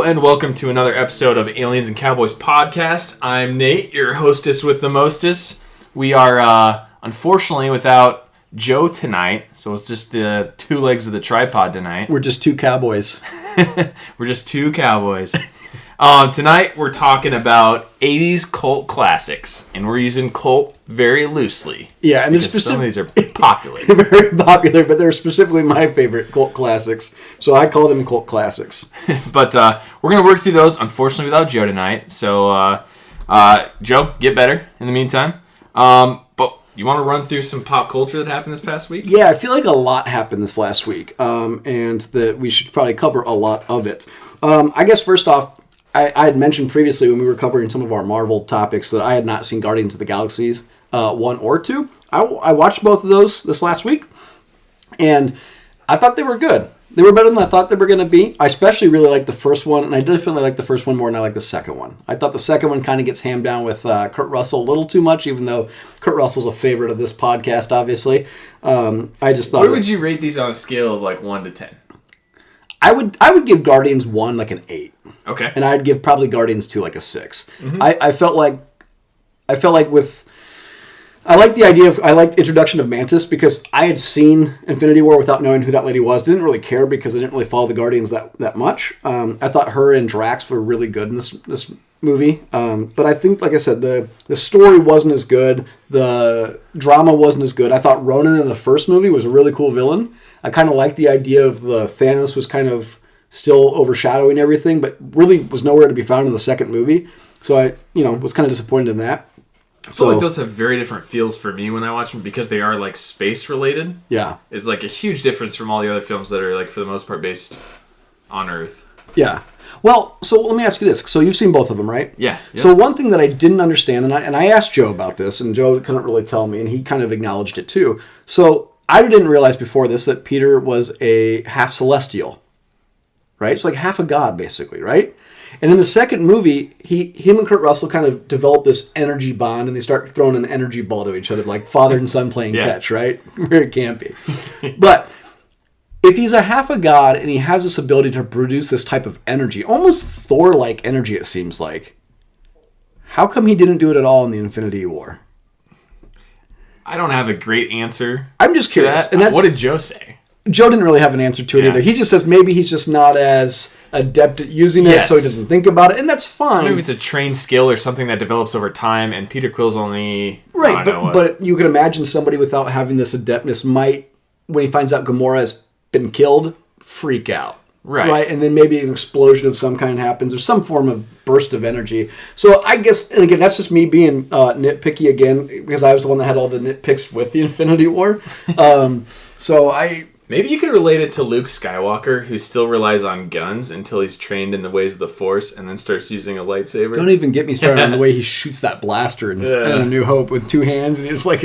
and welcome to another episode of Aliens and Cowboys podcast. I'm Nate, your hostess with the mostest. We are, unfortunately, without Joe tonight, so it's just the two legs of the tripod tonight. We're just two cowboys. We're just two cowboys. Tonight, we're talking about 80's cult classics, and we're using cult very loosely. Yeah, and some of these are popular. Very popular, but they're specifically my favorite cult classics, so I call them cult classics. But we're going to work through those, unfortunately, without Joe tonight. So, Joe, get better in the meantime. But you want to run through some pop culture that happened this past week? Yeah, I feel like a lot happened this last week, and that we should probably cover a lot of it. I guess first off, I had mentioned previously when we were covering some of our Marvel topics that I had not seen Guardians of the Galaxies 1 or 2. I watched both of those this last week, and I thought they were good. They were better than I thought they were going to be. I especially really liked the first one, and I definitely like the first one more than I like the second one. I thought the second one kind of gets hammed down with Kurt Russell a little too much, even though Kurt Russell's a favorite of this podcast, obviously. I just thought... Where would you rate these on a scale of like 1 to 10? I would give Guardians 1 like an 8. Okay. And I'd give probably Guardians 2 like a 6. Mm-hmm. I felt like I liked introduction of Mantis because I had seen Infinity War without knowing who that lady was. Didn't really care because I didn't really follow the Guardians that much. I thought her and Drax were really good in this movie. But I think, like I said, the story wasn't as good. The drama wasn't as good. I thought Ronan in the first movie was a really cool villain. I kind of liked the idea of the Thanos was kind of still overshadowing everything, but really was nowhere to be found in the second movie. So I, was kind of disappointed in that. I feel like those have very different feels for me when I watch them because they are like space related. Yeah. It's like a huge difference from all the other films that are like for the most part based on Earth. Yeah. Well, so let me ask you this. So you've seen both of them, right? Yeah. Yep. So one thing that I didn't understand, and I asked Joe about this, and Joe couldn't really tell me, and he kind of acknowledged it too. So I didn't realize before this that Peter was a half celestial, right? It's like half a god, basically, right? And in the second movie, him and Kurt Russell kind of develop this energy bond, and they start throwing an energy ball to each other, like father and son playing catch, right? Very campy. But if he's a half a god and he has this ability to produce this type of energy, almost Thor-like energy, it seems like, how come he didn't do it at all in the Infinity War? I don't have a great answer. I'm just curious. And what did Joe say? Joe didn't really have an answer to it either. He just says maybe he's just not as adept at using it, so he doesn't think about it, and that's fine. So maybe it's a trained skill or something that develops over time, and Peter Quill's only... Right, but you can imagine somebody without having this adeptness might, when he finds out Gamora has been killed, freak out. Right, and then maybe an explosion of some kind happens, or some form of burst of energy. So I guess, and again, that's just me being nitpicky again, because I was the one that had all the nitpicks with the Infinity War. Maybe you could relate it to Luke Skywalker, who still relies on guns until he's trained in the ways of the Force, and then starts using a lightsaber. Don't even get me started on the way he shoots that blaster in A New Hope with two hands, and it's like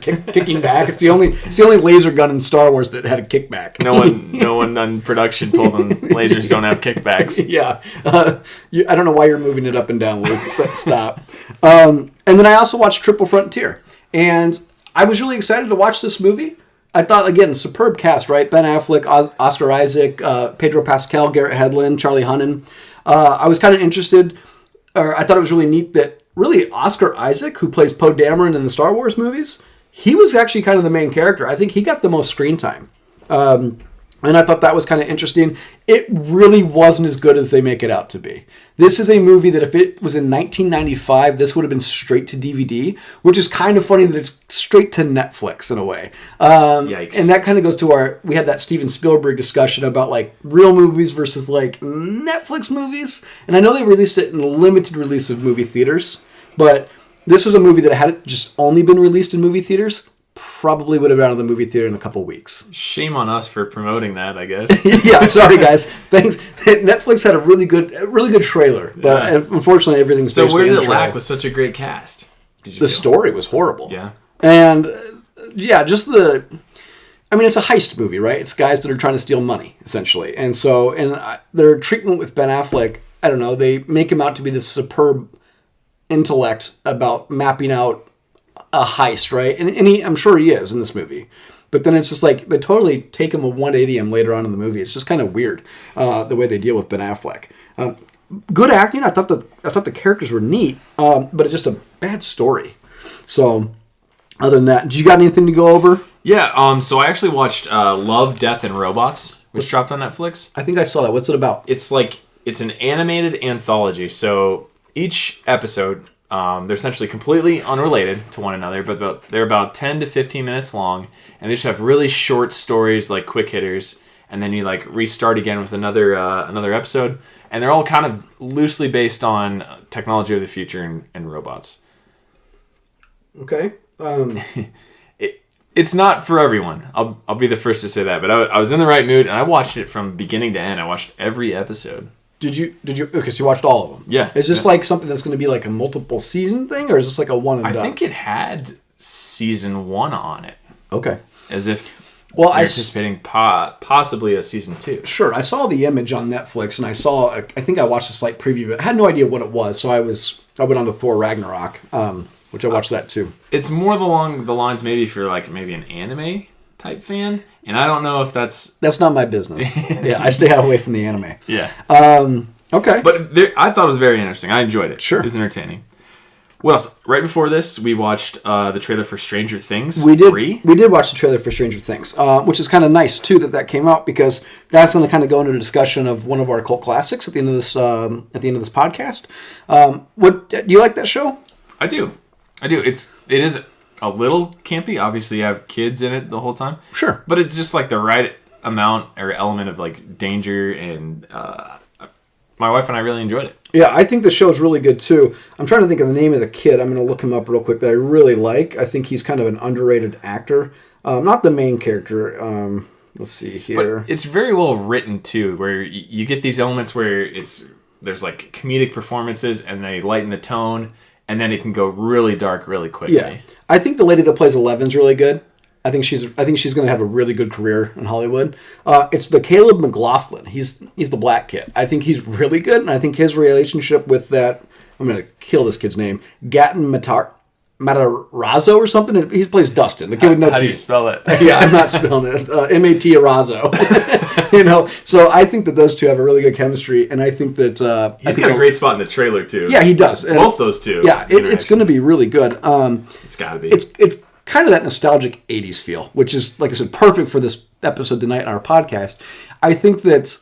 kicking back. It's the only laser gun in Star Wars that had a kickback. No one on production told them lasers don't have kickbacks. Yeah, I don't know why you're moving it up and down, Luke, but stop. And then I also watched Triple Frontier, and I was really excited to watch this movie. I thought, again, superb cast, right? Ben Affleck, Oscar Isaac, Pedro Pascal, Garret Hedlund, Charlie Hunnam. I was kind of interested, or I thought it was really neat that really Oscar Isaac, who plays Poe Dameron in the Star Wars movies, he was actually kind of the main character. I think he got the most screen time. And I thought that was kind of interesting. It really wasn't as good as they make it out to be. This is a movie that if it was in 1995, this would have been straight to DVD, which is kind of funny that it's straight to Netflix in a way. Yikes. And that kind of goes to we had that Steven Spielberg discussion about like real movies versus like Netflix movies. And I know they released it in a limited release of movie theaters, but this was a movie that had it just only been released in movie theaters. Probably would have been out of the movie theater in a couple weeks. Shame on us for promoting that, I guess. Yeah, sorry guys. Thanks. Netflix had a really good trailer, but unfortunately everything's so where did it lack with such a great cast? The story was horrible. Yeah, and just it's a heist movie, right? It's guys that are trying to steal money essentially, and their treatment with Ben Affleck, I don't know, they make him out to be this superb intellect about mapping out a heist, right? And I'm sure he is in this movie. But then it's just like they totally take him a 180 him later on in the movie. It's just kind of weird the way they deal with Ben Affleck. Good acting. I thought the characters were neat, but it's just a bad story. So other than that, did you got anything to go over? Yeah. So I actually watched Love, Death, and Robots, which dropped on Netflix. I think I saw that. What's it about? It's an animated anthology. So each episode, they're essentially completely unrelated to one another, but they're about 10 to 15 minutes long, and they just have really short stories, like quick hitters, and then you like restart again with another episode, and they're all kind of loosely based on technology of the future and robots. Okay. It's not for everyone. I'll be the first to say that, but I was in the right mood, and I watched it from beginning to end. I watched every episode. Did you? Okay, so you watched all of them. Yeah. Is this like something that's going to be like a multiple season thing, or is this like a one and done? I think it had season 1 on it. Okay. As if you're anticipating possibly a season 2. Sure. I saw the image on Netflix, and I think I watched a slight preview of it. I had no idea what it was, so I went on to Thor Ragnarok, which I watched that too. It's more along the lines maybe if you're like maybe an anime type fan, and I don't know if that's not my business. Yeah, I stay away from the anime. Yeah. Okay. But I thought it was very interesting. I enjoyed it. Sure. It was entertaining. What else? Right before this, we watched the trailer for Stranger Things. We did watch the trailer for Stranger Things, which is kind of nice too that came out, because that's going to kind of go into a discussion of one of our cult classics at the end of this podcast. Do you like that show? I do. It is a little campy. Obviously, you have kids in it the whole time. Sure. But it's just like the right amount or element of like danger, and my wife and I really enjoyed it. Yeah, I think the show's really good too. I'm trying to think of the name of the kid. I'm going to look him up real quick that I really like. I think he's kind of an underrated actor. Not the main character. Let's see here. But it's very well written too, where you get these elements where there's like comedic performances and they lighten the tone, and then it can go really dark really quickly. Yeah, I think the lady that plays Eleven's really good. I think she's going to have a really good career in Hollywood. It's the Caleb McLaughlin. He's the black kid. I think he's really good, and I think his relationship with that, I'm going to kill this kid's name, Gatton Matarazzo or something. He plays Dustin, the kid with no teeth. How do you spell it? Yeah, I'm not spelling it. Matarazzo. So I think that those two have a really good chemistry, and I think that he's got a great spot in the trailer too. Yeah, he does. And both those two. Yeah, it's going to be really good. It's got to be. It's kind of that nostalgic 80s feel, which is, like I said, perfect for this episode tonight on our podcast. I think that,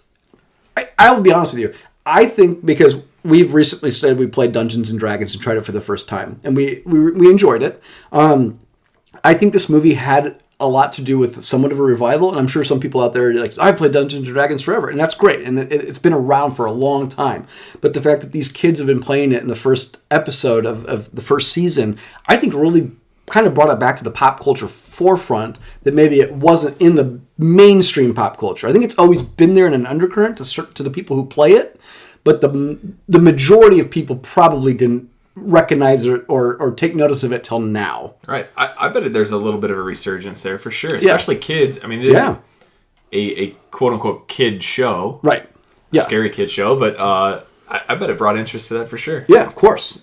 I will be honest with you, I think because we've recently said we played Dungeons and Dragons and tried it for the first time, and we enjoyed it. I think this movie had a lot to do with somewhat of a revival, and I'm sure some people out there are like, I've played Dungeons and Dragons forever, and that's great, and it's been around for a long time. But the fact that these kids have been playing it in the first episode of the first season, I think really kind of brought it back to the pop culture forefront that maybe it wasn't in the mainstream pop culture. I think it's always been there in an undercurrent to the people who play it, but the majority of people probably didn't recognize it or take notice of it till now. Right. I bet there's a little bit of a resurgence there for sure, especially kids. I mean, it is a quote-unquote kid show. Right. Yeah. A scary kid show, but I bet it brought interest to that for sure. Yeah, of course.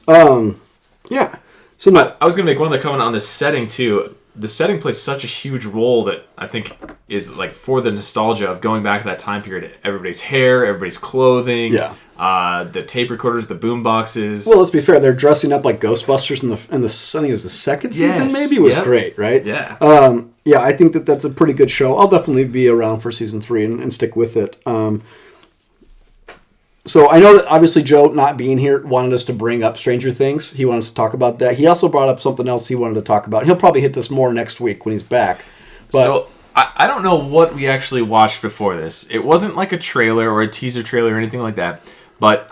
Yeah. So I was going to make one other comment on the setting too. The setting plays such a huge role that I think is like for the nostalgia of going back to that time period. Everybody's hair, everybody's clothing, the tape recorders, the boom boxes. Well, let's be fair. They're dressing up like Ghostbusters in the I think it was the second season. Maybe it was great, right? Yeah. Yeah, I think that's a pretty good show. I'll definitely be around for season 3 and stick with it. So I know that obviously Joe not being here wanted us to bring up Stranger Things. He wanted us to talk about that. He also brought up something else he wanted to talk about. He'll probably hit this more next week when he's back. But, so I don't know what we actually watched before this. It wasn't like a trailer or a teaser trailer or anything like that. But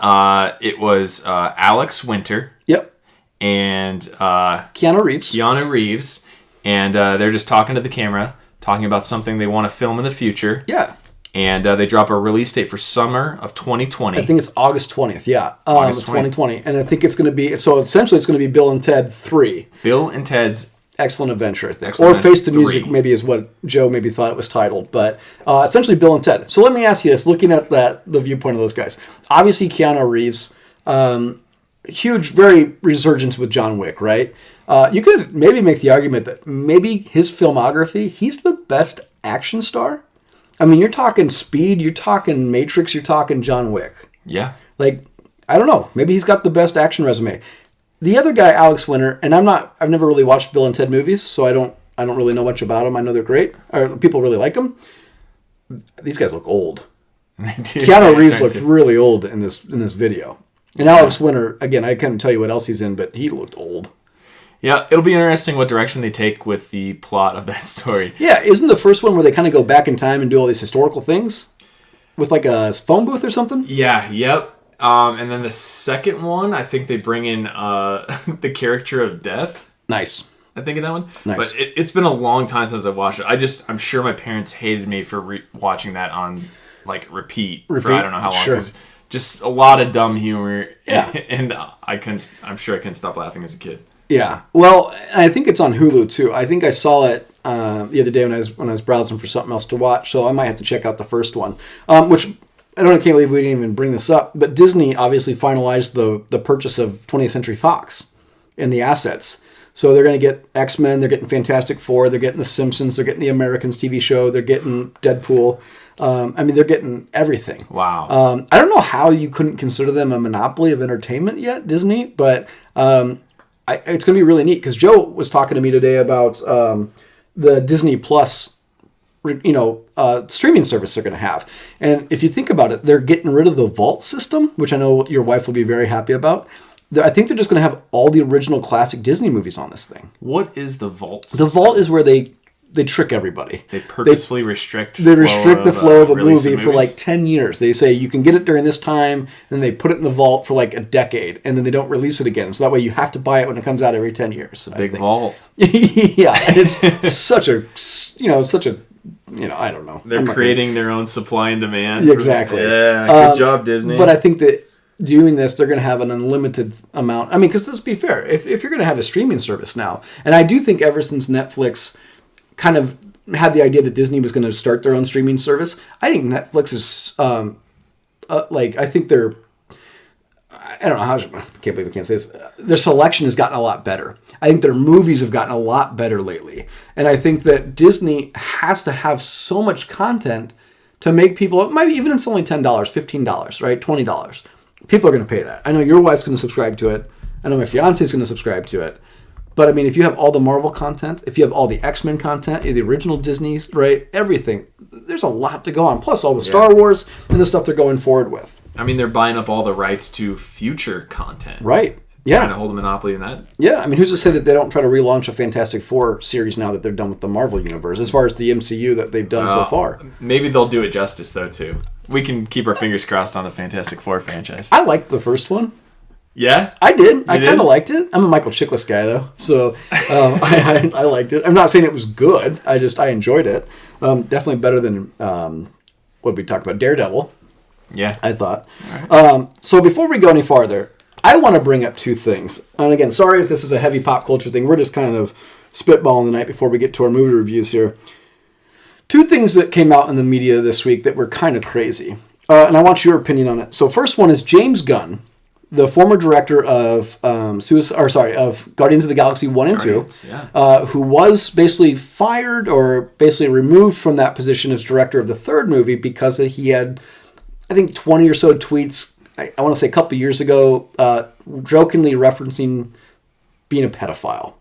it was Alex Winter. Yep. And Keanu Reeves. And they're just talking to the camera, talking about something they want to film in the future. Yeah. And they drop a release date for summer of 2020. I think it's August 20th, yeah. August 2020. And I think it's going to be, so essentially it's going to be Bill and Ted 3. Bill and Ted's Excellent Adventure, I think. Excellent or Face the 3. Music, maybe is what Joe maybe thought it was titled. But essentially Bill and Ted. So let me ask you this, looking at the viewpoint of those guys. Obviously Keanu Reeves, huge, very resurgence with John Wick, right? You could maybe make the argument that maybe his filmography, he's the best action star. I mean, you're talking Speed, you're talking Matrix, you're talking John Wick. Yeah. Like, I don't know. Maybe he's got the best action resume. The other guy, Alex Winter, and I've never really watched Bill and Ted movies, so I don't really know much about them. I know they're great. Or people really like them. These guys look old. Keanu Reeves looked really old in this video. And Alex Winter, again, I couldn't tell you what else he's in, but he looked old. Yeah, it'll be interesting what direction they take with the plot of that story. Yeah, isn't the first one where they kind of go back in time and do all these historical things? With like a phone booth or something? Yeah, yep. And then the second one, I think they bring in the character of Death. Nice. I think of that one. Nice. But it's been a long time since I've watched it. I'm sure my parents hated me for watching that on like repeat for I don't know how long. Sure. Just a lot of dumb humor. Yeah. And I'm sure I couldn't stop laughing as a kid. Yeah. Well, I think it's on Hulu too. I think I saw it the other day when I was browsing for something else to watch. So I might have to check out the first one. Which I can't believe we didn't even bring this up. But Disney obviously finalized the purchase of 20th Century Fox and the assets. So they're going to get X-Men, they're getting Fantastic Four, they're getting The Simpsons, they're getting The Americans TV show, they're getting Deadpool. They're getting everything. Wow. I don't know how you couldn't consider them a monopoly of entertainment yet, Disney, but it's going to be really neat because Joe was talking to me today about the Disney Plus, streaming service they're going to have. And if you think about it, they're getting rid of the Vault system, which I know your wife will be very happy about. I think they're just going to have all the original classic Disney movies on this thing. What is the Vault system? The Vault is where they trick everybody. They purposefully restrict the flow of a movie of for like 10 years. They say you can get it during this time, and they put it in the vault for like a decade, and then they don't release it again. So that way you have to buy it when it comes out every 10 years. It's a big vault. Yeah, and it's such a I don't know. They're creating their own supply and demand. Exactly. Yeah, good job, Disney. But I think that doing this, they're going to have an unlimited amount. I mean, because let's be fair, if you're going to have a streaming service now, and I do think ever since Netflix kind of had the idea that Disney was going to start their own streaming service, I think Netflix is I think they're, I don't know how, I can't believe I can't say this. Their selection has gotten a lot better. I think their movies have gotten a lot better lately. And I think that Disney has to have so much content to make people, maybe even if it's only $10, $15, right? $20. People are going to pay that. I know your wife's going to subscribe to it. I know my fiance's going to subscribe to it. But I mean, if you have all the Marvel content, if you have all the X-Men content, the original Disney's, right? Everything. There's a lot to go on. Plus all the Star Wars and the stuff they're going forward with. I mean, they're buying up all the rights to future content. Right. Yeah. Trying to hold a monopoly in that. Yeah. I mean, who's to say that they don't try to relaunch a Fantastic Four series now that they're done with the Marvel universe, as far as the MCU that they've done so far? Maybe they'll do it justice, though, too. We can keep our fingers crossed on the Fantastic Four franchise. I liked the first one. Yeah? I did. I kind of liked it. I'm a Michael Chiklis guy, though, so I liked it. I'm not saying it was good. I enjoyed it. Definitely better than what we talked about, Daredevil. Yeah. I thought. Right. So before we go any farther, I want to bring up two things. And again, sorry if this is a heavy pop culture thing. We're just kind of spitballing the night before we get to our movie reviews here. Two things that came out in the media this week that were kind of crazy. And I want your opinion on it. So first one is James Gunn, the former director of of Guardians of the Galaxy 1 and 2, who was basically fired or basically removed from that position as director of the third movie because he had, I think, 20 or so tweets, I want to say a couple years ago, jokingly referencing being a pedophile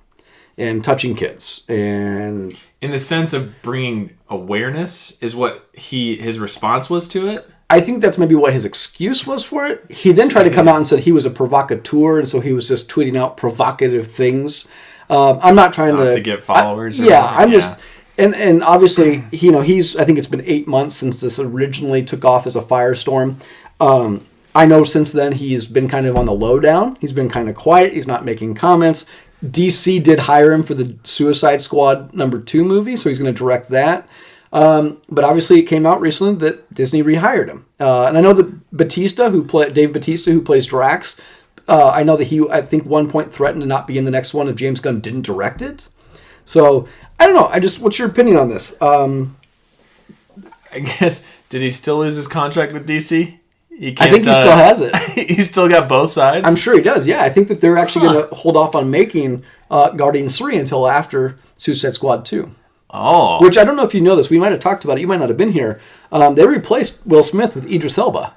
and touching kids. And in the sense of bringing awareness is what his response was to it? I think that's maybe what his excuse was for it. He then tried to come out and said he was a provocateur, and so he was just tweeting out provocative things. I'm not trying to get followers. Just, and obviously, he's. I think it's been 8 months since this originally took off as a firestorm. I know since then he's been kind of on the lowdown. He's been kind of quiet. He's not making comments. DC did hire him for the Suicide Squad #2 movie, so he's going to direct that. But obviously it came out recently that Disney rehired him. And I know that Dave Bautista, who plays Drax, I know that he, I think, one point threatened to not be in the next one if James Gunn didn't direct it. So, I don't know. What's your opinion on this? I guess, did he still lose his contract with DC? I think he still has it. He's still got both sides? I'm sure he does, yeah. I think that they're actually going to hold off on making Guardians 3 until after Suicide Squad 2. Oh. Which I don't know if you know this. We might have talked about it. You might not have been here. They replaced Will Smith with Idris Elba.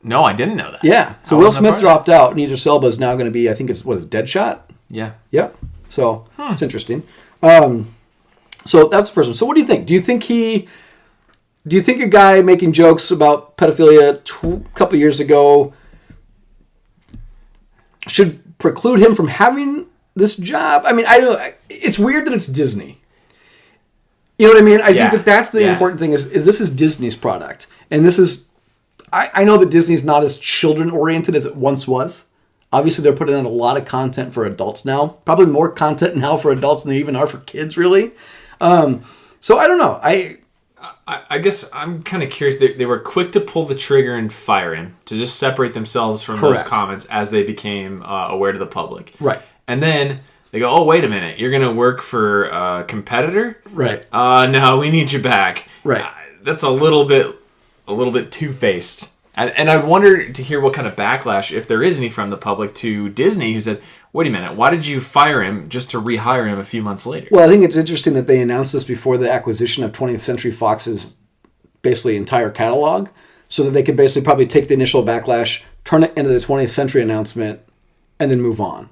No, I didn't know that. Yeah. So Will Smith dropped out, and Idris Elba is now going to be, I think it's, Deadshot? Yeah. Yeah. So it's interesting. So that's the first one. So what do you think? Do you think a guy making jokes about pedophilia a couple years ago should preclude him from having this job? I mean, I don't. It's weird that it's Disney. You know what I mean? I think that's the important thing is this is Disney's product. And this is... I know that Disney's not as children-oriented as it once was. Obviously, they're putting out a lot of content for adults now. Probably more content now for adults than they even are for kids, really. So I don't know. I guess I'm kind of curious. They were quick to pull the trigger and fire him to just separate themselves from those comments as they became aware to the public. Right. And then they go, oh, wait a minute. You're going to work for a competitor? Right. No, we need you back. Right. That's a little bit two-faced. And I wonder to hear what kind of backlash, if there is any from the public, to Disney, who said, wait a minute, why did you fire him just to rehire him a few months later? Well, I think it's interesting that they announced this before the acquisition of 20th Century Fox's basically entire catalog, so that they could basically probably take the initial backlash, turn it into the 20th Century announcement, and then move on.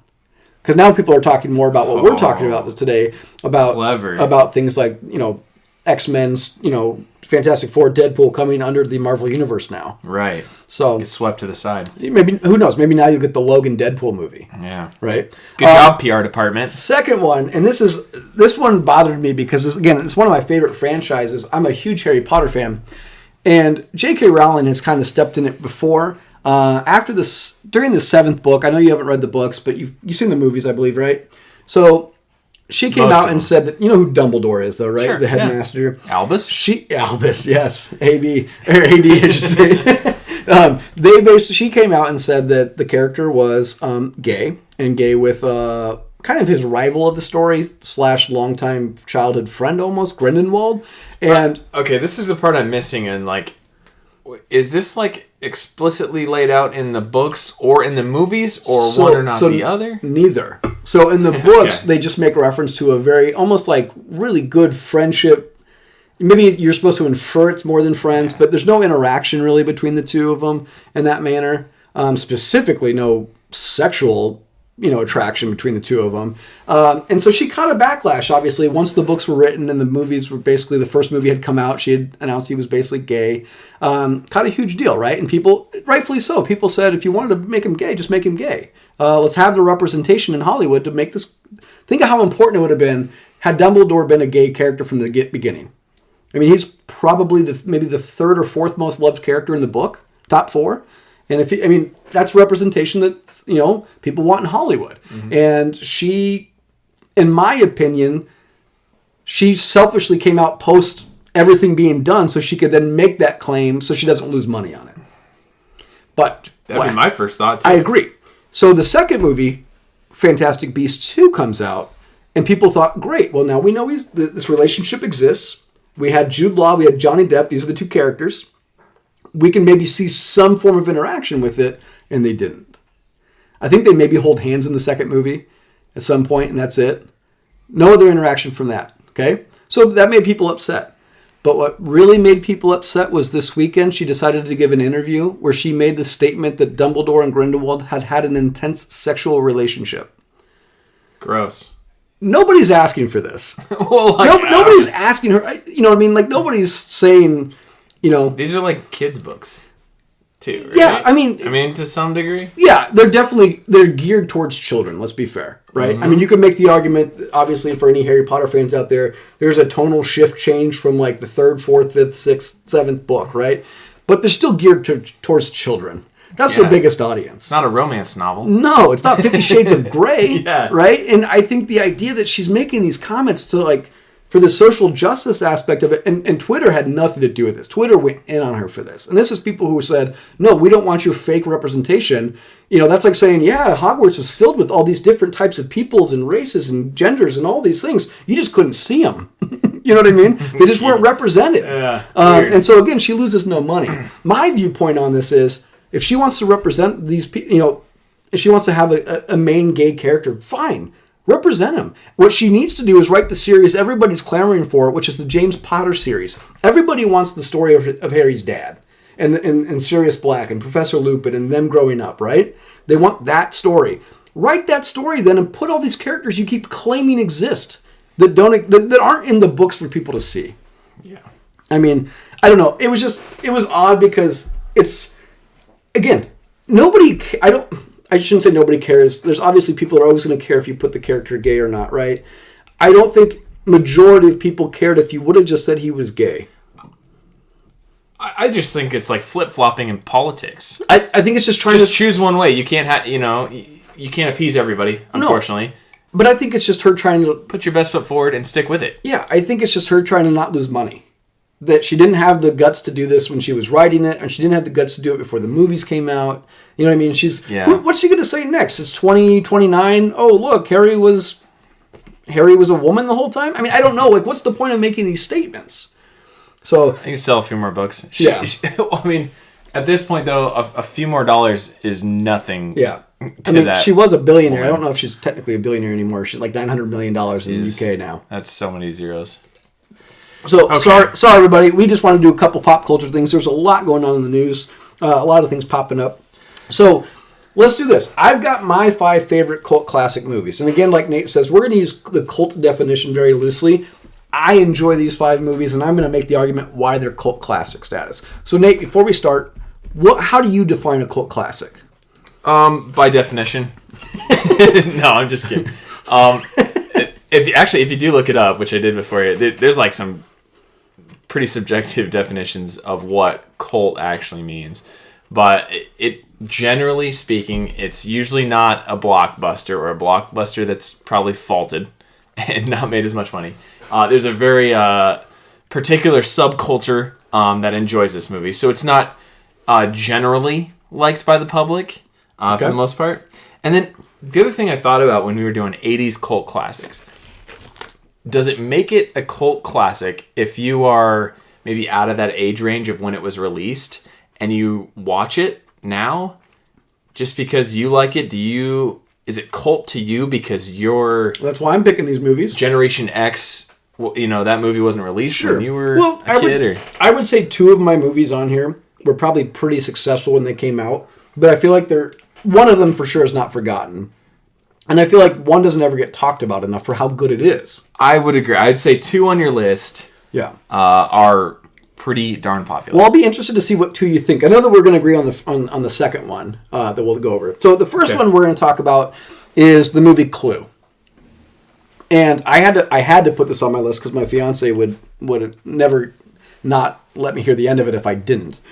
Because now people are talking more about what we're talking about today, about things like, X-Men's, Fantastic Four, Deadpool coming under the Marvel Universe now. Right. So get swept to the side. Maybe, who knows? Maybe now you'll get the Logan Deadpool movie. Yeah. Right. Good job, PR department. Second one, and this one bothered me because it's one of my favorite franchises. I'm a huge Harry Potter fan, and J.K. Rowling has kind of stepped in it before. During the 7th book, I know you haven't read the books, but you've seen the movies, I believe, right? So she came out and said that, you know who Dumbledore is, though, right? Sure, the headmaster. Albus? Albus, yes. AD, I should say. She came out and said that the character was gay, and gay with kind of his rival of the story / longtime childhood friend almost, Grindelwald. And okay, this is the part I'm missing, and is this explicitly laid out in the books or in the movies, or one or not the other? Neither. So in the books, they just make reference to a very, almost really good friendship. Maybe you're supposed to infer it's more than friends, but there's no interaction really between the two of them in that manner. Specifically, no sexual attraction between the two of them. And so she caught a backlash, obviously, once the books were written and the movies were basically, the first movie had come out, she had announced he was basically gay. Caught a huge deal, right? And people, rightfully so, people said, if you wanted to make him gay, just make him gay. Let's have the representation in Hollywood to make this. Think of how important it would have been had Dumbledore been a gay character from the beginning. I mean, he's probably maybe the 3rd or 4th most loved character in the book, top 4. And that's representation that, people want in Hollywood. Mm-hmm. And she, in my opinion, she selfishly came out post everything being done so she could then make that claim so she doesn't lose money on it. But that'd be my first thought, too. I agree. So the second movie, Fantastic Beasts 2, comes out, and people thought, great, well, now we know this relationship exists. We had Jude Law, we had Johnny Depp. These are the two characters. We can maybe see some form of interaction with it, and they didn't. I think they maybe hold hands in the second movie at some point, and that's it. No other interaction from that, okay? So that made people upset. But what really made people upset was this weekend she decided to give an interview where she made the statement that Dumbledore and Grindelwald had an intense sexual relationship. Gross. Nobody's asking for this. Well, nobody's asking her. You know what I mean? Nobody's saying, These are kids' books, too, right? Yeah, I mean, to some degree. Yeah, they're geared towards children, let's be fair, right? Mm-hmm. I mean, you could make the argument, obviously, for any Harry Potter fans out there, there's a tonal shift change from the 3rd, 4th, 5th, 6th, 7th book, right? But they're still geared towards children. That's their biggest audience. It's not a romance novel. No, it's not 50 Shades of Grey, yeah. Right? And I think the idea that she's making these comments to for the social justice aspect of it, and Twitter had nothing to do with this. Twitter went in on her for this. And this is people who said, no, we don't want your fake representation. That's like saying, yeah, Hogwarts was filled with all these different types of peoples and races and genders and all these things. You just couldn't see them. You know what I mean? They just weren't represented. Yeah, and so, again, she loses no money. My viewpoint on this is, If she wants to represent these people, if she wants to have a main gay character, fine. Represent him. What she needs to do is write the series everybody's clamoring for, which is the James Potter series. Everybody wants the story of Harry's dad and Sirius Black and Professor Lupin and them growing up, right? They want that story. Write that story then and put all these characters you keep claiming exist that aren't in the books for people to see. Yeah. I mean, I don't know. It was odd because it's, again, I shouldn't say nobody cares. There's obviously people that are always going to care if you put the character gay or not, right? I don't think majority of people cared if you would have just said he was gay. I just think it's like flip-flopping in politics. I think it's just trying to choose one way. You can't you can't appease everybody, unfortunately. No, but I think it's just her trying to put your best foot forward and stick with it. Yeah, I think it's just her trying to not lose money. That she didn't have the guts to do this when she was writing it, and she didn't have the guts to do it before the movies came out. You know what I mean? What's she going to say next? It's 2029. Oh, look, Harry was a woman the whole time? I mean, I don't know. Like, what's the point of making these statements? So you can sell a few more books. I mean, at this point, though, a few more dollars is nothing. Yeah. She was a billionaire. I don't know if she's technically a billionaire anymore. She's like $900 million in the UK now. That's so many zeros. So, okay. Sorry, everybody. We just want to do a couple pop culture things. There's a lot going on in the news. A lot of things popping up. So, let's do this. I've got my 5 favorite cult classic movies. And again, like Nate says, we're going to use the cult definition very loosely. I enjoy these 5 movies, and I'm going to make the argument why they're cult classic status. So, Nate, before we start, how do you define a cult classic? By definition. No, I'm just kidding. If you do look it up, which I did before you, there's like some pretty subjective definitions of what cult actually means. But it generally speaking, it's usually not a blockbuster or a blockbuster that's probably faulted and not made as much money. There's a very particular subculture that enjoys this movie. So it's not generally liked by the public for the most part. And then the other thing I thought about when we were doing 80s cult classics, does it make it a cult classic if you are maybe out of that age range of when it was released and you watch it now just because you like it? Is it cult to you because you're... That's why I'm picking these movies. Generation X, that movie wasn't released when you were a kid? I would say 2 of my movies on here were probably pretty successful when they came out, but I feel like one of them for sure is not forgotten. And I feel like one doesn't ever get talked about enough for how good it is. I would agree. I'd say 2 on your list are pretty darn popular. Well, I'll be interested to see what 2 you think. I know that we're going to agree on the second one that we'll go over. So the first one we're going to talk about is the movie Clue. And I had to put this on my list because my fiance would never not let me hear the end of it if I didn't.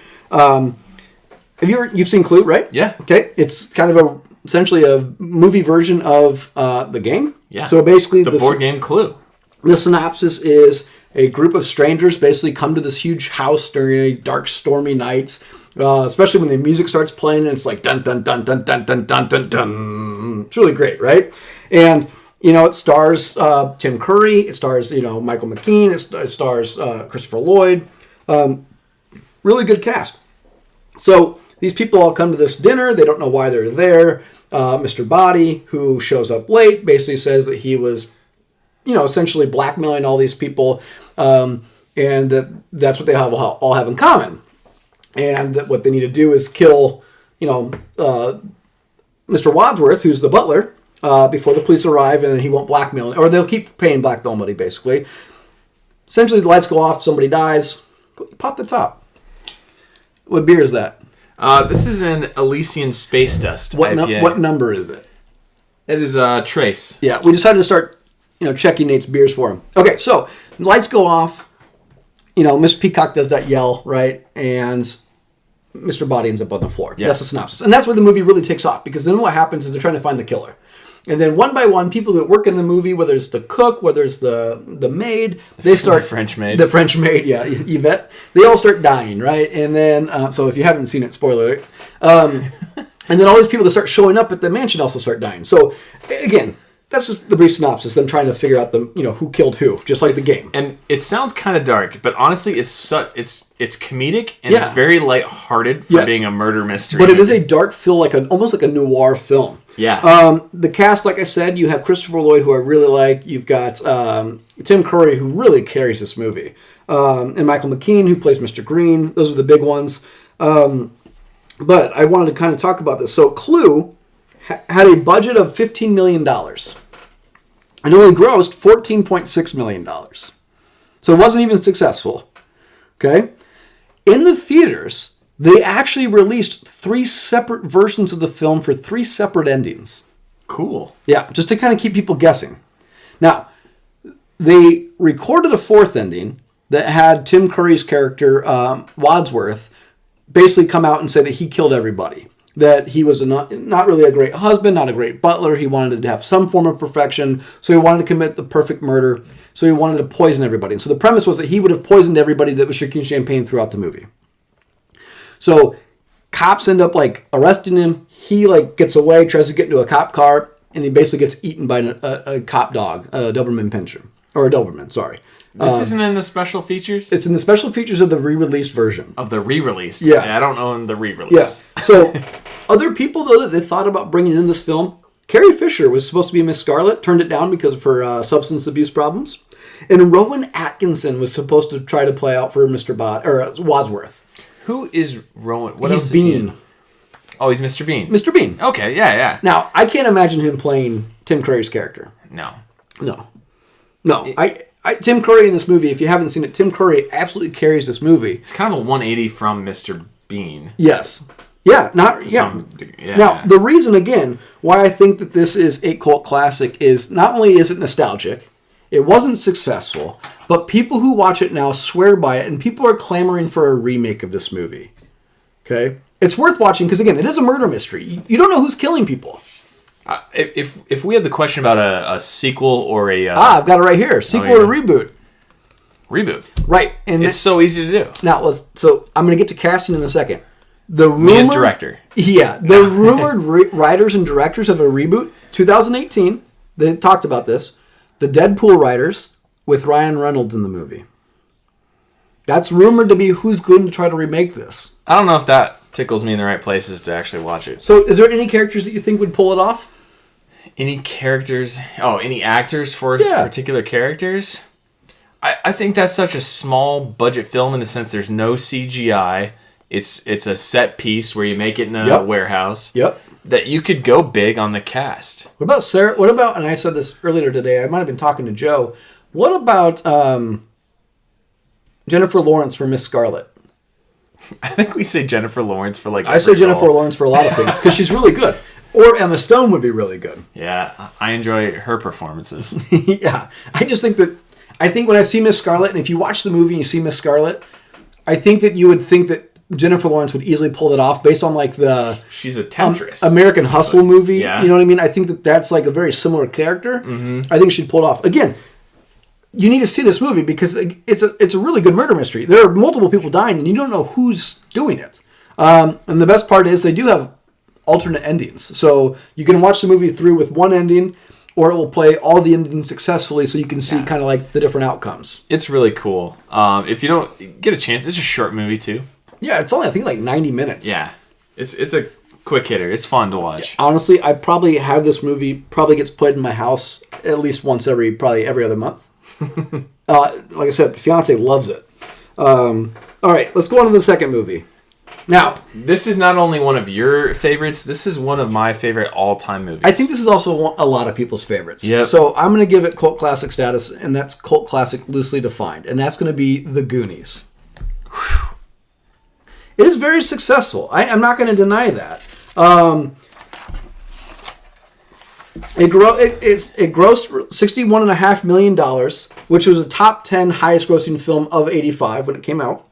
You've seen Clue, right? Yeah. Okay. It's kind of essentially a movie version of the game. Yeah. So basically, the board game Clue. The synopsis is a group of strangers basically come to this huge house during a dark, stormy night. Especially when the music starts playing and it's like dun dun dun dun dun dun dun dun dun. It's really great, right? And it stars Tim Curry. It stars Michael McKean. It stars Christopher Lloyd. Really good cast. So these people all come to this dinner. They don't know why they're there. Mr. Body, who shows up late, basically says that he was, essentially blackmailing all these people, and that's what they all have in common. And that what they need to do is kill, Mr. Wadsworth, who's the butler, before the police arrive, and then he won't blackmail, or they'll keep paying blackmail money, basically. Essentially, the lights go off, somebody dies, pop the top. What beer is that? This is an Elysian Space Dust IPA. What number is it? It is Trace. Yeah, we decided to start, checking Nate's beers for him. Okay, so lights go off. Miss Peacock does that yell, right? And Mr. Body ends up on the floor. Yeah. That's the synopsis. And that's where the movie really takes off, because then what happens is they're trying to find the killer. And then one by one, people that work in the movie, whether it's the cook, whether it's the maid, they start... The French maid. The French maid, yeah, Yvette. They all start dying, right? And then, so if you haven't seen it, spoiler alert. And then all these people that start showing up at the mansion also start dying. So, again, that's just the brief synopsis. Them trying to figure out who killed who, just like the game. And it sounds kind of dark, but honestly, it's comedic and Yeah. it's very lighthearted for Yes. being a murder mystery. But it is a dark feel, almost like a noir film. Yeah. The cast, like I said, you have Christopher Lloyd, who I really like. You've got Tim Curry, who really carries this movie, and Michael McKean, who plays Mr. Green. Those are the big ones. But I wanted to kind of talk about this. So Clue had a budget of $15 million and only grossed $14.6 million. So it wasn't even successful. Okay? In the theaters, they actually released 3 separate versions of the film for 3 separate endings. Cool. Yeah, just to kind of keep people guessing. Now, they recorded a 4th ending that had Tim Curry's character, Wadsworth, basically come out and say that he killed everybody. That he was not really a great husband, not a great butler. He wanted to have some form of perfection, so he wanted to commit the perfect murder. So he wanted to poison everybody. And so the premise was that he would have poisoned everybody that was drinking champagne throughout the movie. So cops end up arresting him. He gets away, tries to get into a cop car, and he basically gets eaten by a cop dog, a Doberman Pinscher. Or a Doberman, sorry. This isn't in the special features? It's in the special features of the re-released version. Of the re-released? Yeah. I don't own the re-release. Yeah. So, other people, though, that they thought about bringing in this film, Carrie Fisher was supposed to be Miss Scarlet, turned it down because of her substance abuse problems. And Rowan Atkinson was supposed to try to play out for Wadsworth. Who is Rowan? What He's else Bean. is he? Oh, he's Mr. Bean. Mr. Bean. Okay, yeah. Now, I can't imagine him playing Tim Curry's character. No. Tim Curry in this movie, if you haven't seen it, Tim Curry absolutely carries this movie. It's kind of a 180 from Mr. Bean. Yes. Yeah, Some degree. Yeah. Now, the reason, again, why I think that this is a cult classic is not only is it nostalgic, it wasn't successful, but people who watch it now swear by it, and people are clamoring for a remake of this movie. Okay? It's worth watching because, again, it is a murder mystery. You don't know who's killing people. If we had the question about a sequel or a... I've got it right here. Sequel or reboot. Reboot. Right. And it's so easy to do. Now, so I'm going to get to casting in a second. Me as director. Yeah. The rumored writers and directors of a reboot, 2018, they talked about this. The Deadpool writers with Ryan Reynolds in the movie. That's rumored to be who's going to try to remake this. I don't know if that tickles me in the right places to actually watch it. So is there any characters that you think would pull it off? Any characters? Oh, any actors for particular characters? I think that's such a small budget film in the sense there's no CGI. It's a set piece where you make it in a warehouse. Yep. That you could go big on the cast. What about Sarah? What about, and I said this earlier today, I might have been talking to Joe. What about Jennifer Lawrence for Miss Scarlet? I think we say Jennifer Lawrence for I say Jennifer Lawrence for a lot of things because she's really good. Or Emma Stone would be really good. Yeah, I enjoy her performances. Yeah, I just think when I see Miss Scarlet, and if you watch the movie and you see Miss Scarlet, I think that you would think that Jennifer Lawrence would easily pull it off based on she's a temptress. American Hustle movie. Yeah. You know what I mean? I think that's a very similar character. Mm-hmm. I think she'd pull it off. Again, you need to see this movie because it's a really good murder mystery. There are multiple people dying and you don't know who's doing it. And the best part is they do have alternate endings. So you can watch the movie through with one ending, or it will play all the endings successfully so you can see kind of the different outcomes. It's really cool. If you don't get a chance, it's a short movie too. Yeah, it's only, I think, 90 minutes. Yeah. It's a quick hitter. It's fun to watch. Honestly, I probably have this movie, probably gets played in my house at least once every other month. Like I said, fiance loves it. All right, let's go on to the second movie. Now, this is not only one of your favorites, this is one of my favorite all-time movies. I think this is also a lot of people's favorites. Yep. So I'm going to give it cult classic status, and that's cult classic loosely defined, and that's going to be The Goonies. Whew. It is very successful. I'm not going to deny that. It grossed $61.5 million, which was a top 10 highest grossing film of 85 when it came out.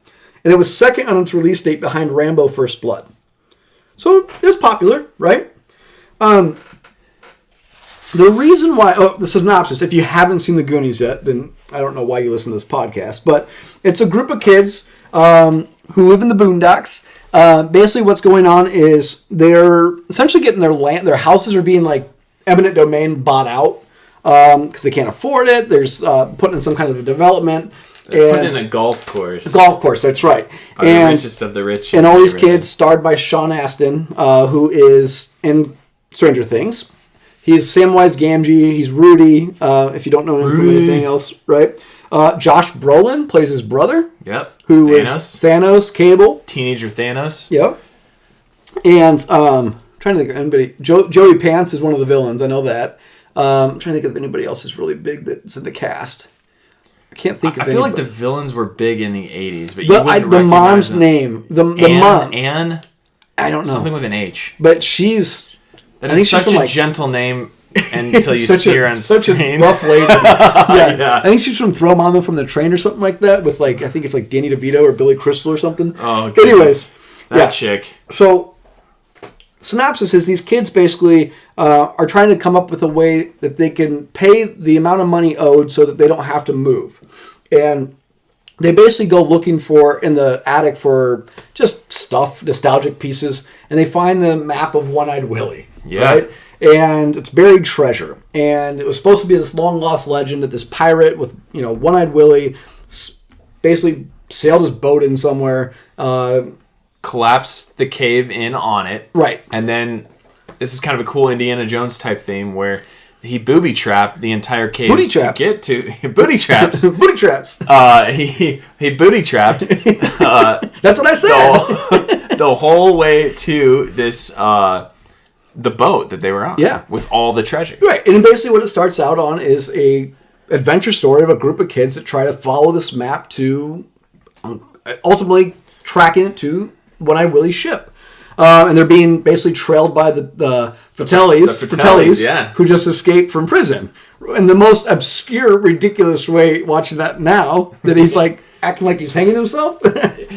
And it was second on its release date behind Rambo First Blood. So it was popular, right? The reason why... Oh, the synopsis. If you haven't seen The Goonies yet, then I don't know why you listen to this podcast. But it's a group of kids who live in the boondocks. Basically what's going on is they're essentially getting their land... Their houses are being eminent domain bought out because they can't afford it. There's putting in some kind of a development. They're putting in a golf course. Golf course, that's right. By the richest of the rich. And all these kids, starred by Sean Astin, who is in Stranger Things. He's Samwise Gamgee. He's Rudy, if you don't know him from anything else, right? Josh Brolin plays his brother. Yep. Who is Thanos, Cable. Teenager Thanos. Yep. And I'm trying to think of anybody. Joey Pants is one of the villains. I know that. I'm trying to think of anybody else who's really big that's in the cast. I can't think of I feel like the villains were big in the 80s, but the mom's name. The mom. Anne? I don't know. Something with an H. But she's... That is such a gentle name until you see her on such screen. Such a rough lady. Yeah. I think she's from Throw Mama from the Train or something like that with I think it's like Danny DeVito or Billy Crystal or something. Oh, goodness. Anyways. That chick. So, synopsis is these kids basically are trying to come up with a way that they can pay the amount of money owed so that they don't have to move. And they basically go looking in the attic for just stuff, nostalgic pieces, and they find the map of One-Eyed Willie. Yeah. Right? And it's buried treasure. And it was supposed to be this long-lost legend that this pirate with, One-Eyed Willie basically sailed his boat in somewhere. Collapsed the cave in on it. Right. And then this is kind of a cool Indiana Jones type theme where he booby-trapped the entire cave to get to... Booty traps. Booty traps. He booty-trapped... That's what I said. The whole way to this... the boat that they were on. Yeah. With all the treasure. Right. And basically what it starts out on is a adventure story of a group of kids that try to follow this map to ultimately tracking it to One-Eyed Willie's ship. And they're being basically trailed by the Fratellis, yeah. Who just escaped from prison. In the most obscure, ridiculous way, watching that now, that he's acting like he's hanging himself.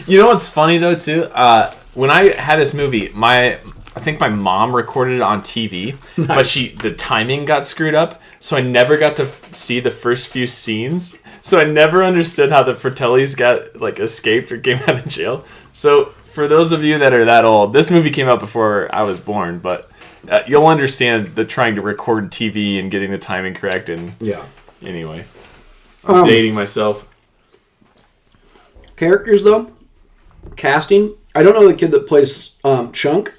You know what's funny though too? When I had this movie, I think my mom recorded it on TV, nice. But the timing got screwed up, so I never got to see the first few scenes. So I never understood how the Fratellis got escaped or came out of jail. So for those of you that are that old, this movie came out before I was born, but you'll understand the trying to record TV and getting the timing correct. And yeah. Anyway, I'm dating myself. Characters though, casting. I don't know the kid that plays Chunk.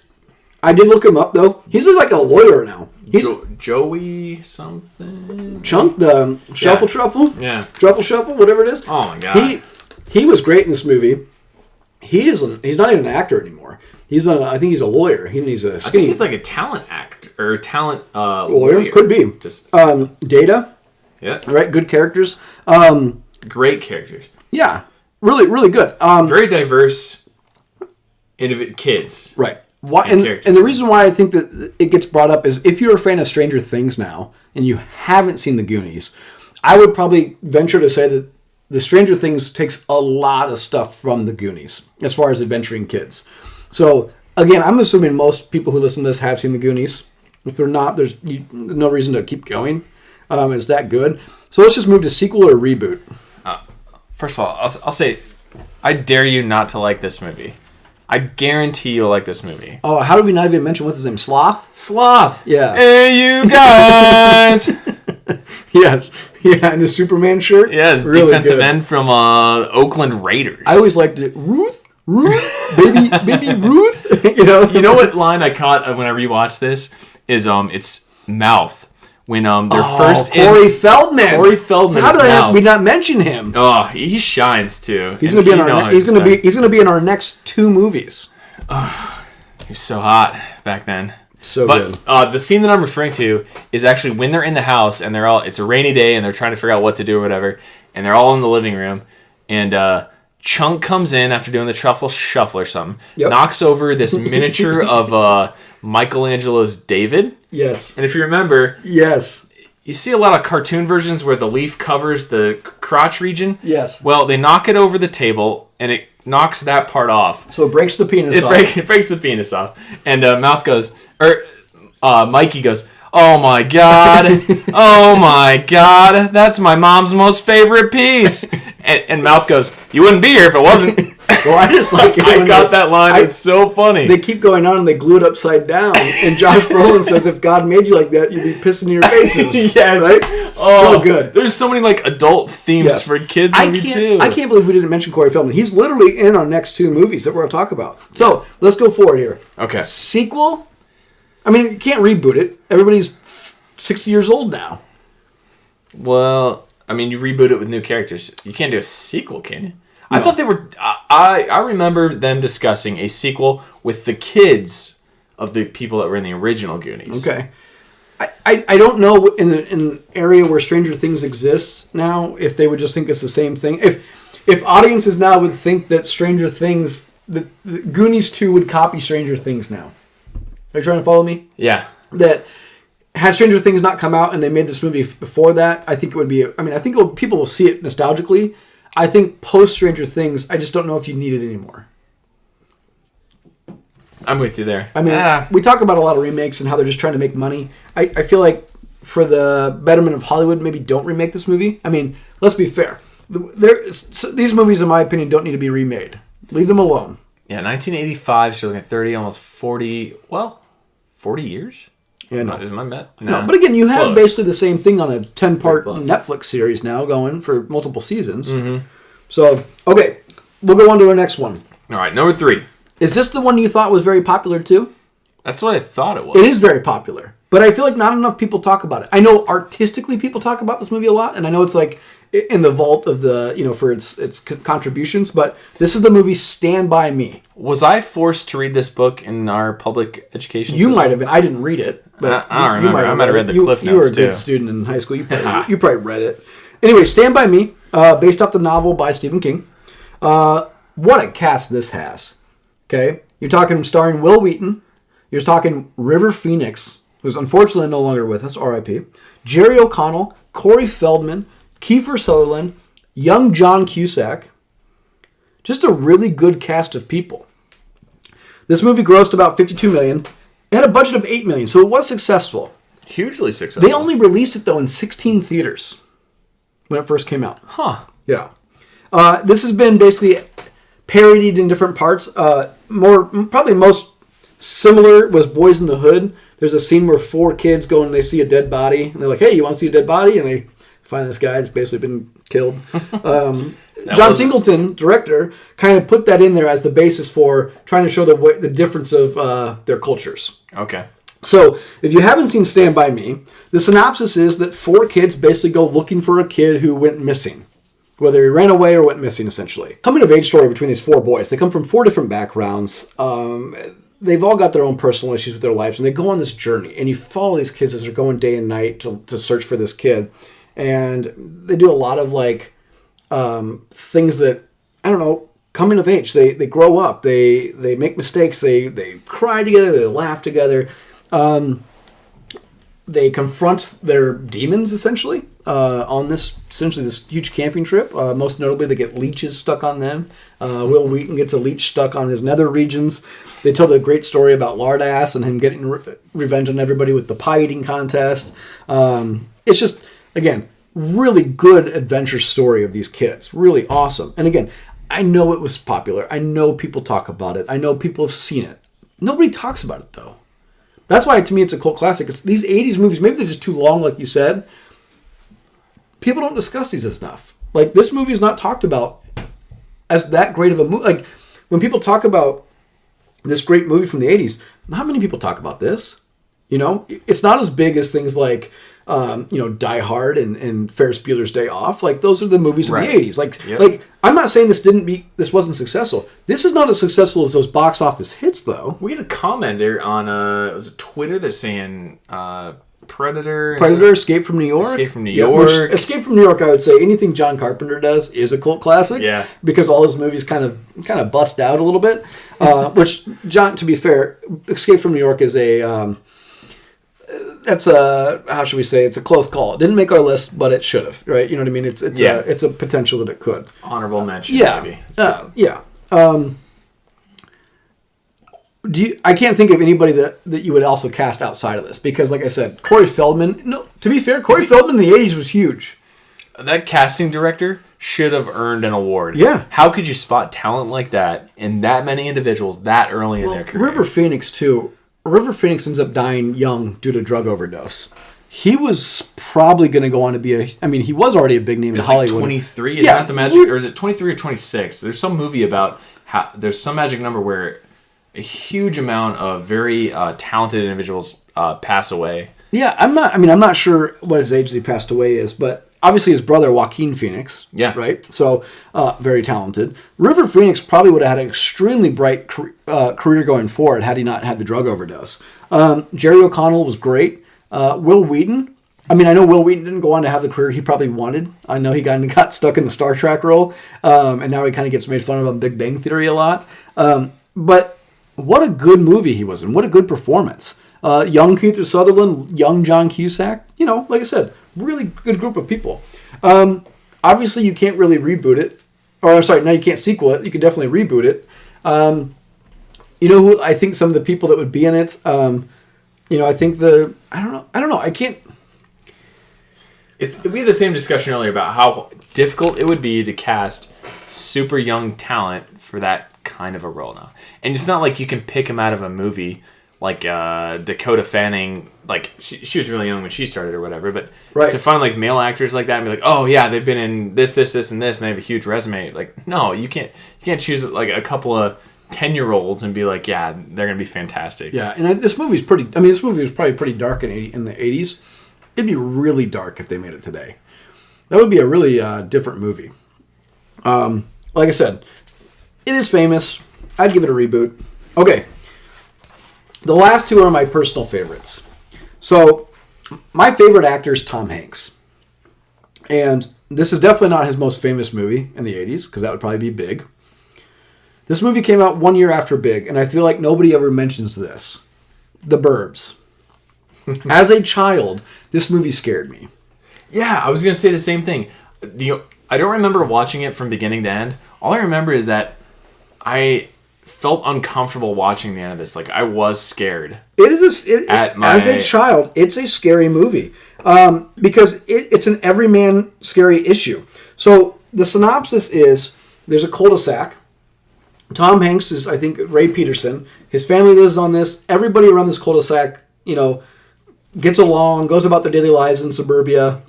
I did look him up though. He's like a lawyer now. He's Joey something. Chunk, the Shuffle Truffle. Yeah. Truffle Shuffle, whatever it is. Oh my god. He was great in this movie. He's not even an actor anymore. I think he's a lawyer. He's a skinny. I think he's like a talent actor or talent lawyer. Could be. Just Data. Yeah. Right. Good characters. Great characters. Yeah. Really, really good. Very diverse. Kids. Right. And the reason why I think that it gets brought up is if you're a fan of Stranger Things now and you haven't seen The Goonies, I would probably venture to say that the Stranger Things takes a lot of stuff from The Goonies as far as adventuring kids. So, again, I'm assuming most people who listen to this have seen The Goonies. If they're not, there's no reason to keep going. It's that good. So let's just move to sequel or reboot. First of all, I'll say, I dare you not to like this movie. I guarantee you'll like this movie. Oh, how did we not even mention what's his name? Sloth? Sloth. Yeah. Hey, you guys. Yes. Yeah, in the Superman shirt. Yes, really defensive good. End from Oakland Raiders. I always liked it. Ruth, baby Ruth. You know what line I caught when I rewatched this is it's mouth. When they're first Corey Feldman. Corey Feldman. How did we not mention him? Oh, he shines too. He's going to be he's going to be in our next 2 movies. Oh, he was so hot back then. So good. But the scene that I'm referring to is actually when they're in the house and it's a rainy day and they're trying to figure out what to do or whatever, and they're all in the living room, and Chunk comes in after doing the truffle shuffle or something, knocks over this miniature of Michelangelo's David. Yes. And if you remember, yes, you see a lot of cartoon versions where the leaf covers the crotch region. Yes. Well, they knock it over the table and it knocks that part off. So it breaks the penis off. It breaks the penis off. And Mikey goes, "Oh my god. Oh my god. That's my mom's most favorite piece." And Mouth goes, "You wouldn't be here if it wasn't." Well, I just like it. I got that line. It's so funny. They keep going on and they glue it upside down. And Josh Brolin says, if God made you like that, you'd be pissing in your faces. Yes. Right? Oh, so good. There's so many like adult themes for kids movie too. I can't believe we didn't mention Corey Feldman. He's literally in our next 2 movies that we're going to talk about. So let's go forward here. Okay. Sequel? I mean, you can't reboot it. Everybody's 60 years old now. Well, I mean, you reboot it with new characters. You can't do a sequel, can you? No. I thought they were... I remember them discussing a sequel with the kids of the people that were in the original Goonies. Okay. I don't know in an area where Stranger Things exists now, if they would just think it's the same thing. If audiences now would think that Stranger Things... The Goonies 2 would copy Stranger Things now. Are you trying to follow me? Yeah. That... Had Stranger Things not come out and they made this movie before that, I think it would be... I mean, I think people will see it nostalgically. I think post Stranger Things, I just don't know if you need it anymore. I'm with you there. I mean, we talk about a lot of remakes and how they're just trying to make money. I feel like for the betterment of Hollywood, maybe don't remake this movie. I mean, let's be fair. These movies, in my opinion, don't need to be remade. Leave them alone. Yeah, 1985, so you're looking at 30, almost 40... Well, 40 years? Yeah, no. Is my bet? No, but again, you have basically the same thing on a 10-part Netflix series now going for multiple seasons. Mm-hmm. So, okay, we'll go on to our next one. All right, number 3. Is this the one you thought was very popular too? That's what I thought it was. It is very popular, but I feel like not enough people talk about it. I know artistically people talk about this movie a lot, and I know it's like in the vault of the, for its contributions, but this is the movie Stand By Me. Was I forced to read this book in our public education system? You might have been. I didn't read it. But I don't remember. I might have read the Cliff Notes, You were a too. good student in high school. You probably read it. Anyway, Stand By Me, based off the novel by Stephen King. What a cast this has. Okay? You're talking starring Will Wheaton. You're talking River Phoenix, who's unfortunately no longer with us, R.I.P. Jerry O'Connell, Corey Feldman, Kiefer Sutherland, young John Cusack. Just a really good cast of people. This movie grossed about $52 million. It had a budget of $8 million, so it was successful. Hugely successful. They only released it, though, in 16 theaters when it first came out. Huh. Yeah. This has been basically parodied in different parts. Probably most similar was Boys in the Hood. There's a scene where 4 kids go and they see a dead body, and they're like, hey, you want to see a dead body? And they find this guy that's basically been killed. John Singleton, director, kind of put that in there as the basis for trying to show the difference of their cultures. Okay. So, if you haven't seen Stand By Me, the synopsis is that 4 kids basically go looking for a kid who went missing. Whether he ran away or went missing, essentially. Coming of age story between these 4 boys. They come from 4 different backgrounds. They've all got their own personal issues with their lives, and they go on this journey. And you follow these kids as they're going day and night to search for this kid. And they do a lot of, things that, I don't know, coming of age. They grow up. They make mistakes. They cry together. They laugh together. They confront their demons, essentially, on this huge camping trip. Most notably, they get leeches stuck on them. Will Wheaton gets a leech stuck on his nether regions. They tell the great story about Lardass and him getting revenge on everybody with the pie eating contest. It's just, again, really good adventure story of these kids. Really awesome. And again, I know it was popular. I know people talk about it. I know people have seen it. Nobody talks about it, though. That's why, to me, it's a cult classic. It's these 80s movies, maybe they're just too long, like you said. People don't discuss these enough. Like, this movie is not talked about as that great of a movie. Like, when people talk about this great movie from the 80s, not many people talk about this. It's not as big as things like, Die Hard and Ferris Bueller's Day Off. Like, those are the movies of the 80s. Like, I'm not saying this wasn't successful. This is not as successful as those box office hits, though. We had a commenter on was it Twitter? They're saying Predator, Escape from New York. Escape from New York. Escape from New York, I would say anything John Carpenter does is a cult classic. Yeah. Because all his movies kind of bust out a little bit. Which, John, to be fair, Escape from New York is that's how should we say, it's a close call. It didn't make our list, but it should have, right? You know what I mean? It's a potential that it could. Honorable mention, maybe. Yeah. I can't think of anybody that you would also cast outside of this, because like I said, Corey Feldman, no, to be fair, Corey Feldman in the 80s was huge. That casting director should have earned an award. Yeah. How could you spot talent like that in that many individuals that early in their career? River Phoenix, too. River Phoenix ends up dying young due to drug overdose. He was probably going to go on to be he was already a big name in Hollywood. 23? Is that the magic? Or is it 23 or 26? There's some movie about how there's some magic number where a huge amount of very talented individuals pass away. Yeah, I'm not sure what his age he passed away is, but obviously his brother Joaquin Phoenix. Yeah. Right? So, very talented. River Phoenix probably would have had an extremely bright career going forward had he not had the drug overdose. Jerry O'Connell was great. Will Wheaton. I know Will Wheaton didn't go on to have the career he probably wanted. I know he got stuck in the Star Trek role, and now he kind of gets made fun of on Big Bang Theory a lot. But what a good movie he was in. What a good performance. Young Kiefer Sutherland, young John Cusack. Like I said, really good group of people. Obviously, you can't really reboot it. Or, I'm sorry, now you can't sequel it. You can definitely reboot it. Who I think some of the people that would be in it... I think I don't know. I can't. We had the same discussion earlier about how difficult it would be to cast super young talent for that kind of a role now. And it's not like you can pick them out of a movie like Dakota Fanning. Like she was really young when she started or whatever. But right. To find like male actors like that and be like, oh yeah, they've been in this, and this, and they have a huge resume. Like no, you can't choose like a couple of 10-year-olds and be like, yeah, they're gonna be fantastic. Yeah, and this movie's pretty. This movie was probably pretty dark in the 80s. It'd be really dark if they made it today. That would be a really different movie. Like I said, it is famous. I'd give it a reboot. Okay, the last two are my personal favorites. So, my favorite actor is Tom Hanks, and this is definitely not his most famous movie in the 80s because that would probably be Big. This movie came out 1 year after Big, and I feel like nobody ever mentions this. The Burbs. As a child, this movie scared me. Yeah, I was going to say the same thing. I don't remember watching it from beginning to end. All I remember is that I felt uncomfortable watching the end of this. Like, I was scared. As a child, it's a scary movie. Because it's an everyman scary issue. So, the synopsis is, there's a cul-de-sac. Tom Hanks is, I think, Ray Peterson. His family lives on this. Everybody around this cul-de-sac, gets along, goes about their daily lives in suburbia.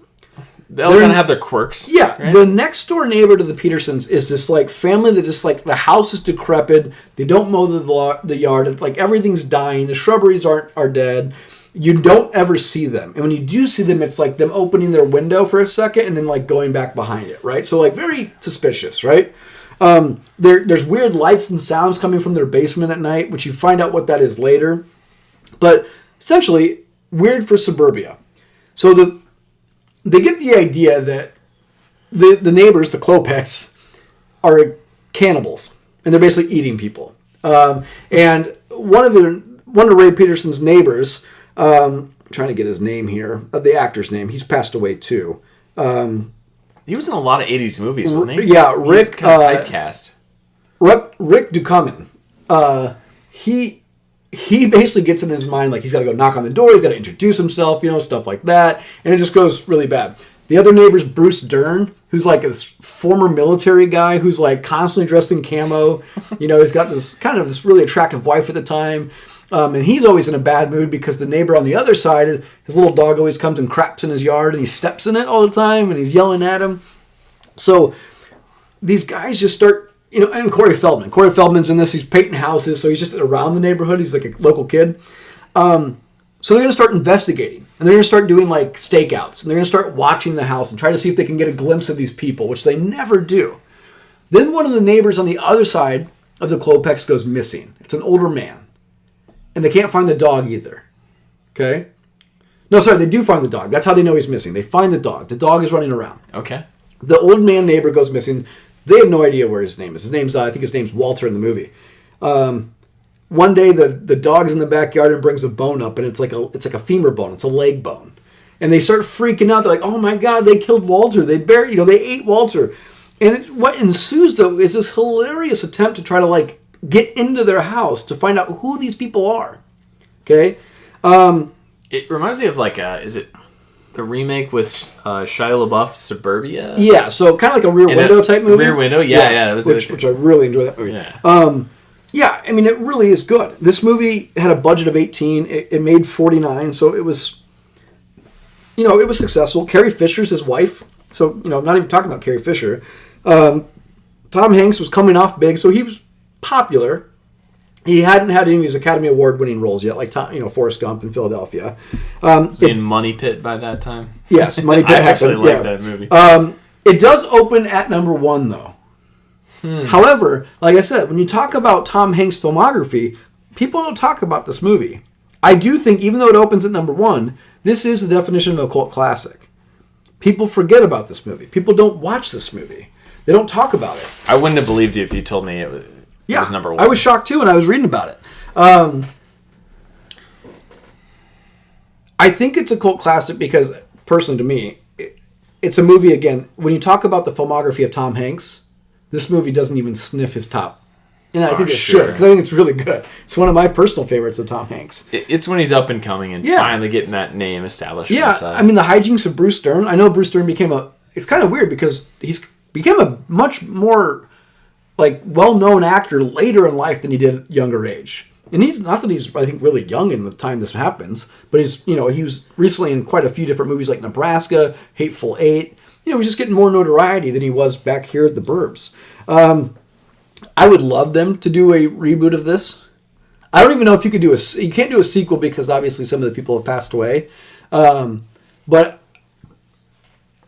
They all kind of have their quirks. Yeah. Right? The next door neighbor to the Petersons is this, family that just, the house is decrepit. They don't mow the yard. It's, everything's dying. The shrubberies are dead. You don't ever see them. And when you do see them, it's like them opening their window for a second and then, going back behind it, right? So, very suspicious, right? There's weird lights and sounds coming from their basement at night, which you find out what that is later. But essentially, weird for suburbia. So they get the idea that the neighbors, the Klopeks, are cannibals, and they're basically eating people. And one of Ray Peterson's neighbors, I'm trying to get his name here, the actor's name. He's passed away too. He was in a lot of 80s movies, wasn't he? Yeah, Rick. He's kind of typecast. Rick Ducommun. He basically gets in his mind he's got to go knock on the door, he's got to introduce himself, stuff like that, and it just goes really bad. The other neighbor's Bruce Dern, who's this former military guy who's constantly dressed in camo. He's got this really attractive wife at the time, and he's always in a bad mood because the neighbor on the other side, his little dog always comes and craps in his yard, and he steps in it all the time, and he's yelling at him. So these guys just start. And Corey Feldman. Corey Feldman's in this. He's painting houses, so he's just around the neighborhood. He's a local kid. So they're going to start investigating. And they're going to start doing, stakeouts. And they're going to start watching the house and try to see if they can get a glimpse of these people, which they never do. Then one of the neighbors on the other side of the Klopeks goes missing. It's an older man. And they can't find the dog either. Okay? No, sorry, they do find the dog. That's how they know he's missing. They find the dog. The dog is running around. Okay. The old man neighbor goes missing. They have no idea where his name is. I think his name's Walter in the movie. One day the dog's in the backyard and brings a bone up, and it's like a femur bone. It's a leg bone. And they start freaking out. They're like, oh my God, they killed Walter. They ate Walter. And what ensues, though, is this hilarious attempt to try to, get into their house to find out who these people are. Okay? It reminds me of, is it the remake with Shia LaBeouf, Suburbia? Yeah, so kind of like a Rear Window type movie. Rear Window, yeah. That was which I really enjoyed that movie. Yeah. Yeah, I mean, it really is good. This movie had a budget of 18. It made 49, so it was, it was successful. Carrie Fisher's his wife. So, not even talking about Carrie Fisher. Tom Hanks was coming off big, so he was popular. He hadn't had any of his Academy Award winning roles yet, like Forrest Gump in Philadelphia. Was he in Money Pit by that time? Yes, Money Pit. I actually like that movie. It does open at number 1, though. However, like I said, when you talk about Tom Hanks' filmography, people don't talk about this movie. I do think, even though it opens at number 1, this is the definition of a cult classic. People forget about this movie. People don't watch this movie. They don't talk about it. I wouldn't have believed you if you told me it was number 1. I was shocked too when I was reading about it. I think it's a cult classic because, personally to me, it's a movie, again, when you talk about the filmography of Tom Hanks, this movie doesn't even sniff his top. And I think it should, because I think it's really good. It's one of my personal favorites of Tom Hanks. It's when he's up and coming and finally getting that name established for himself. I mean, the hijinks of Bruce Stern. I know Bruce Stern it's kind of weird because he's became a much more well-known actor later in life than he did at younger age. And he's not that he's, I think, really young in the time this happens, but he's, he was recently in quite a few different movies like Nebraska, Hateful Eight. He's just getting more notoriety than he was back here at the Burbs. I would love them to do a reboot of this. I don't even know if you could you can't do a sequel because obviously some of the people have passed away. But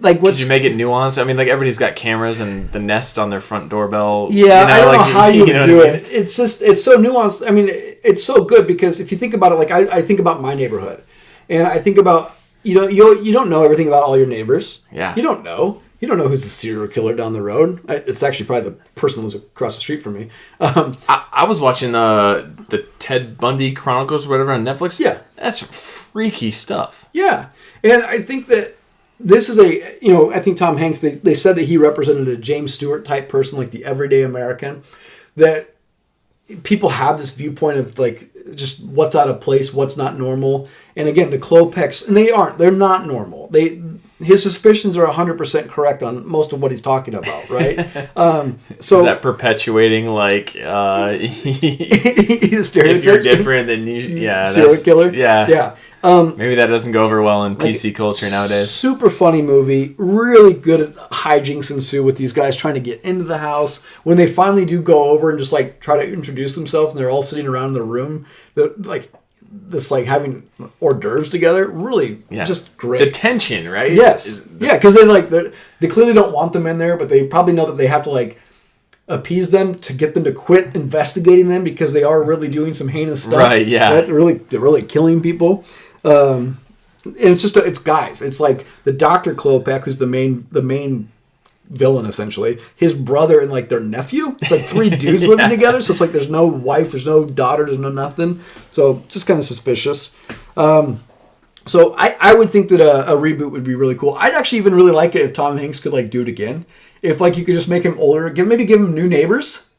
could you make it nuanced? I mean, everybody's got cameras and the Nest on their front doorbell. Yeah, I don't know how you would do it. It's so nuanced. I mean, it's so good because if you think about it, I think about my neighborhood, and I think about you don't know everything about all your neighbors. Yeah, you don't know. You don't know who's the serial killer down the road. It's actually probably the person who's across the street from me. I was watching the Ted Bundy Chronicles or whatever on Netflix. Yeah. That's freaky stuff. Yeah. And I think that this is I think Tom Hanks, they said that he represented a James Stewart type person, like the everyday American, that people have this viewpoint of just what's out of place, what's not normal. And again, the Klopeks, and they're not normal. His suspicions are 100% correct on most of what he's talking about, right? So is that perpetuating if you're different than you? Yeah, serial killer. Yeah. Maybe that doesn't go over well in PC culture nowadays. Super funny movie, really good at hijinks ensue with these guys trying to get into the house. When they finally do go over and just try to introduce themselves, and they're all sitting around in the room, having hors d'oeuvres together, really just great. The tension, right? Yes, because they clearly don't want them in there, but they probably know that they have to appease them to get them to quit investigating them because they are really doing some heinous stuff. Right? Yeah, they're really killing people. And it's just it's guys. It's the Dr. Klopek, who's the main villain essentially. His brother and their nephew. It's 3 dudes living together. So it's there's no wife, there's no daughter, there's no nothing. So it's just kind of suspicious. So I would think that a reboot would be really cool. I'd actually even really like it if Tom Hanks could do it again. If you could just make him older, maybe give him new neighbors.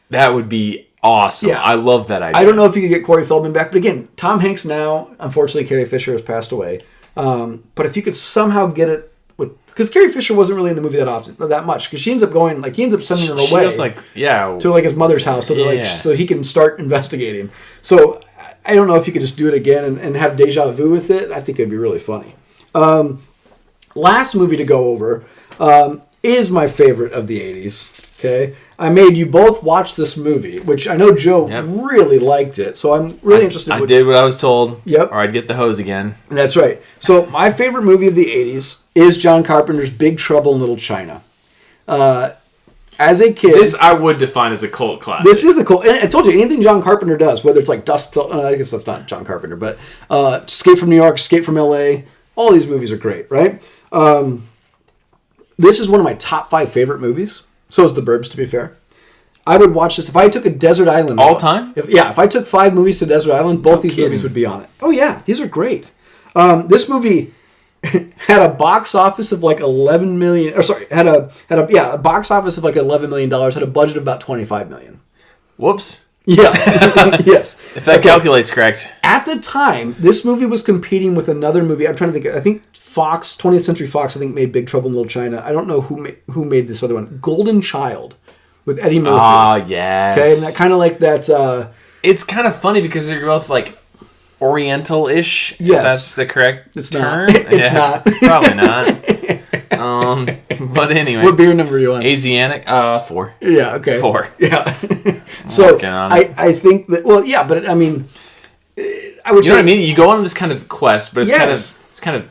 That would be awesome. Yeah. I love that idea. I don't know if you could get Corey Feldman back, but again, Tom Hanks now, unfortunately, Carrie Fisher has passed away. But if you could somehow get it because Carrie Fisher wasn't really in the movie that much, because she ends up going he ends up sending her away to his mother's house so he can start investigating. So I don't know if you could just do it again and have deja vu with it. I think it'd be really funny. Last movie to go over is my favorite of the 80s. Okay, I made you both watch this movie, which I know Joe really liked it. So I'm really interested. I did what I was told. Yep. Or I'd get the hose again. That's right. So my favorite movie of the 80s is John Carpenter's Big Trouble in Little China. As a kid, this I would define as a cult classic. This is a cult. And I told you, anything John Carpenter does, whether it's Dusk Till, I guess that's not John Carpenter, but Escape from New York, Escape from L.A., all these movies are great, right? This is one of my top 5 favorite movies. So is The Burbs, to be fair. I would watch this if I took a desert island. All time? If I took 5 movies to desert island, both these movies would be on it. Oh yeah, these are great. This movie had a box office of $11 million. Or sorry, had a box office of $11 million. Had a budget of about $25 million. Whoops. Yeah. Yes. If that calculates correct. At the time, this movie was competing with another movie. I'm trying to think. I think Fox, 20th Century Fox, I think, made Big Trouble in Little China. I don't know who made this other one. Golden Child with Eddie Murphy. Ah, yes. Okay, and that kind of like that. It's kind of funny because they're both like Oriental-ish. Yes. If that's the correct term. It's not. Probably not. But anyway. What beer number are you on? Asiatic? 4. Yeah, okay. 4. Yeah. So I think that, well, yeah, but I mean, I would say. You know what I mean? You go on this kind of quest, but it's kind of.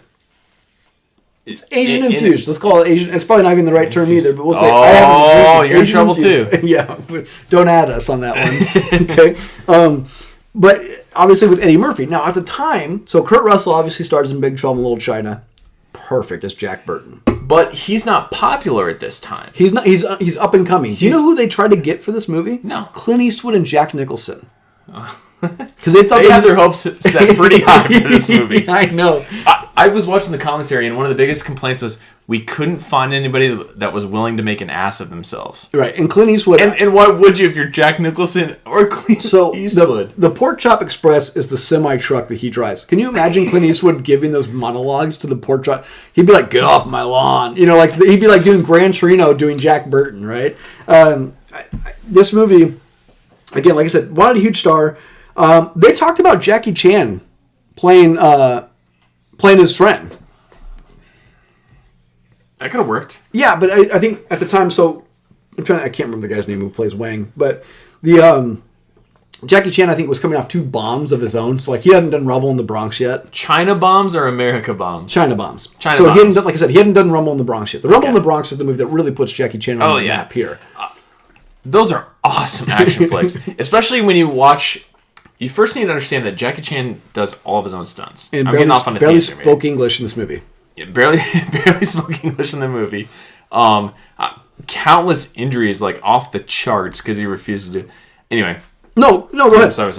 It's Asian infused. Let's call it Asian. It's probably not even the right term either, but we'll say. Oh, you're in trouble infused. too. Yeah, don't add us on that one. Okay, but obviously with Eddie Murphy. Now at the time, so Kurt Russell obviously stars in Big Trouble in Little China. Perfect as Jack Burton. But he's not popular at this time. He's not. He's up and coming. Do you know who they tried to get for this movie? No. Clint Eastwood and Jack Nicholson. Because they thought they had their hopes set pretty high for this movie. I know. I was watching the commentary, and one of the biggest complaints was we couldn't find anybody that was willing to make an ass of themselves. Right, and Clint Eastwood. And why would you if you're Jack Nicholson or Clint Eastwood? The Pork Chop Express is the semi-truck that he drives. Can you imagine Clint Eastwood giving those monologues to the pork chop? He'd be like, "Get off my lawn," like he'd be like doing Gran Torino, doing Jack Burton, right? This movie, again, like I said, wanted a huge star. They talked about Jackie Chan playing his friend. That could have worked. Yeah, but I think at the time, so I can't remember the guy's name who plays Wang, but the Jackie Chan, I think, was coming off 2 bombs of his own. So like he hadn't done Rumble in the Bronx yet. China bombs or America bombs? China bombs. China bombs. He hadn't done, like I said, he hadn't done Rumble in the Bronx yet. The Rumble in the Bronx is the movie that really puts Jackie Chan on the map here. Those are awesome action flicks, especially when you watch. You first need to understand that Jackie Chan does all of his own stunts. And I'm getting off on a barely tangent. Spoke English in this movie. Yeah, barely spoke English in the movie. Countless injuries, like off the charts, because he refused to do. Anyway. No, go ahead. Sorry,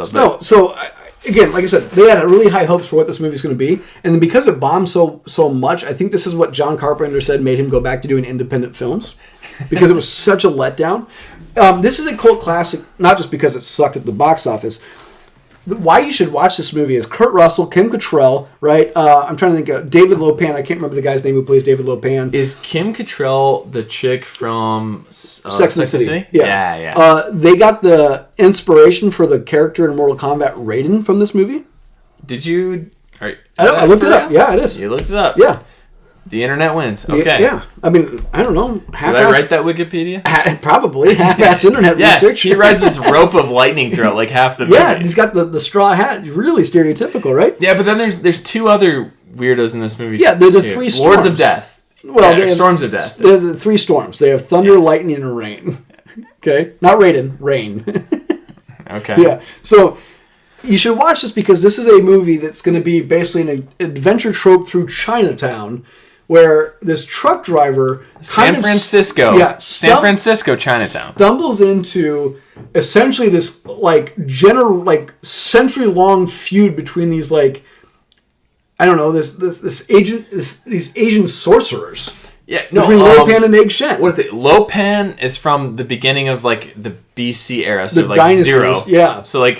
again, like I said, they had really high hopes for what this movie's going to be, and then because it bombed so much, I think this is what John Carpenter said made him go back to doing independent films, because it was such a letdown. This is a cult classic, not just because it sucked at the box office. Why you should watch this movie is Kurt Russell, Kim Cattrall, right? I'm trying to think of David Lopan. I can't remember the guy's name who plays David Lopan. Is Kim Cattrall the chick from Sex and the City? Yeah. They got the inspiration for the character in Mortal Kombat Raiden from this movie. Did you? I looked it up. Yeah, it is. You looked it up. Yeah. The internet wins. Okay. Yeah. I mean, I don't know. Did I write that Wikipedia? Probably. Half-ass internet research. He rides this rope of lightning throughout like half the movie. Yeah, he's got the straw hat. Really stereotypical, right? Yeah, but then there's 2 other weirdos in this movie. Yeah, there's the 3 storms. Lords of Death. Well, they have Storms of Death. They're the 3 storms. They have thunder, lightning, and rain. Okay? Not Raiden. Rain. Okay. Yeah. So you should watch this because this is a movie that's going to be basically an adventure trope through Chinatown, where this truck driver San Francisco Chinatown stumbles into essentially this century long feud between these these Asian sorcerers. Yeah, no. Between Lopan and Egg Shen. Lopan is from the beginning of the BC era, so the dynasties, 0. Yeah. So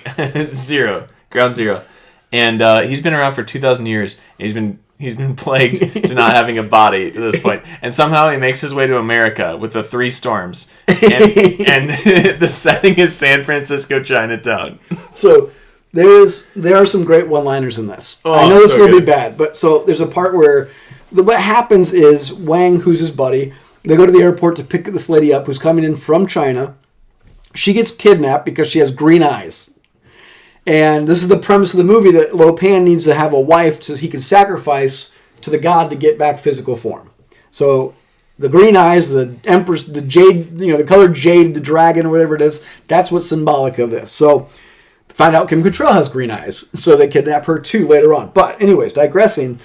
ground zero, and he's been around for 2,000 years. And he's been plagued to not having a body to this point. And somehow he makes his way to America with the 3 storms. And the setting is San Francisco Chinatown. So there are some great one-liners in this. I know this will be bad, but so there's a part where what happens is Wang, who's his buddy, they go to the airport to pick this lady up who's coming in from China. She gets kidnapped because she has green eyes. And this is the premise of the movie, that Lopan needs to have a wife so he can sacrifice to the god to get back physical form. So the green eyes, the empress, the jade, the colored jade, the dragon, or whatever it is, that's what's symbolic of this. So find out Kim Cattrall has green eyes. So they kidnap her too later on. But anyways, digressing,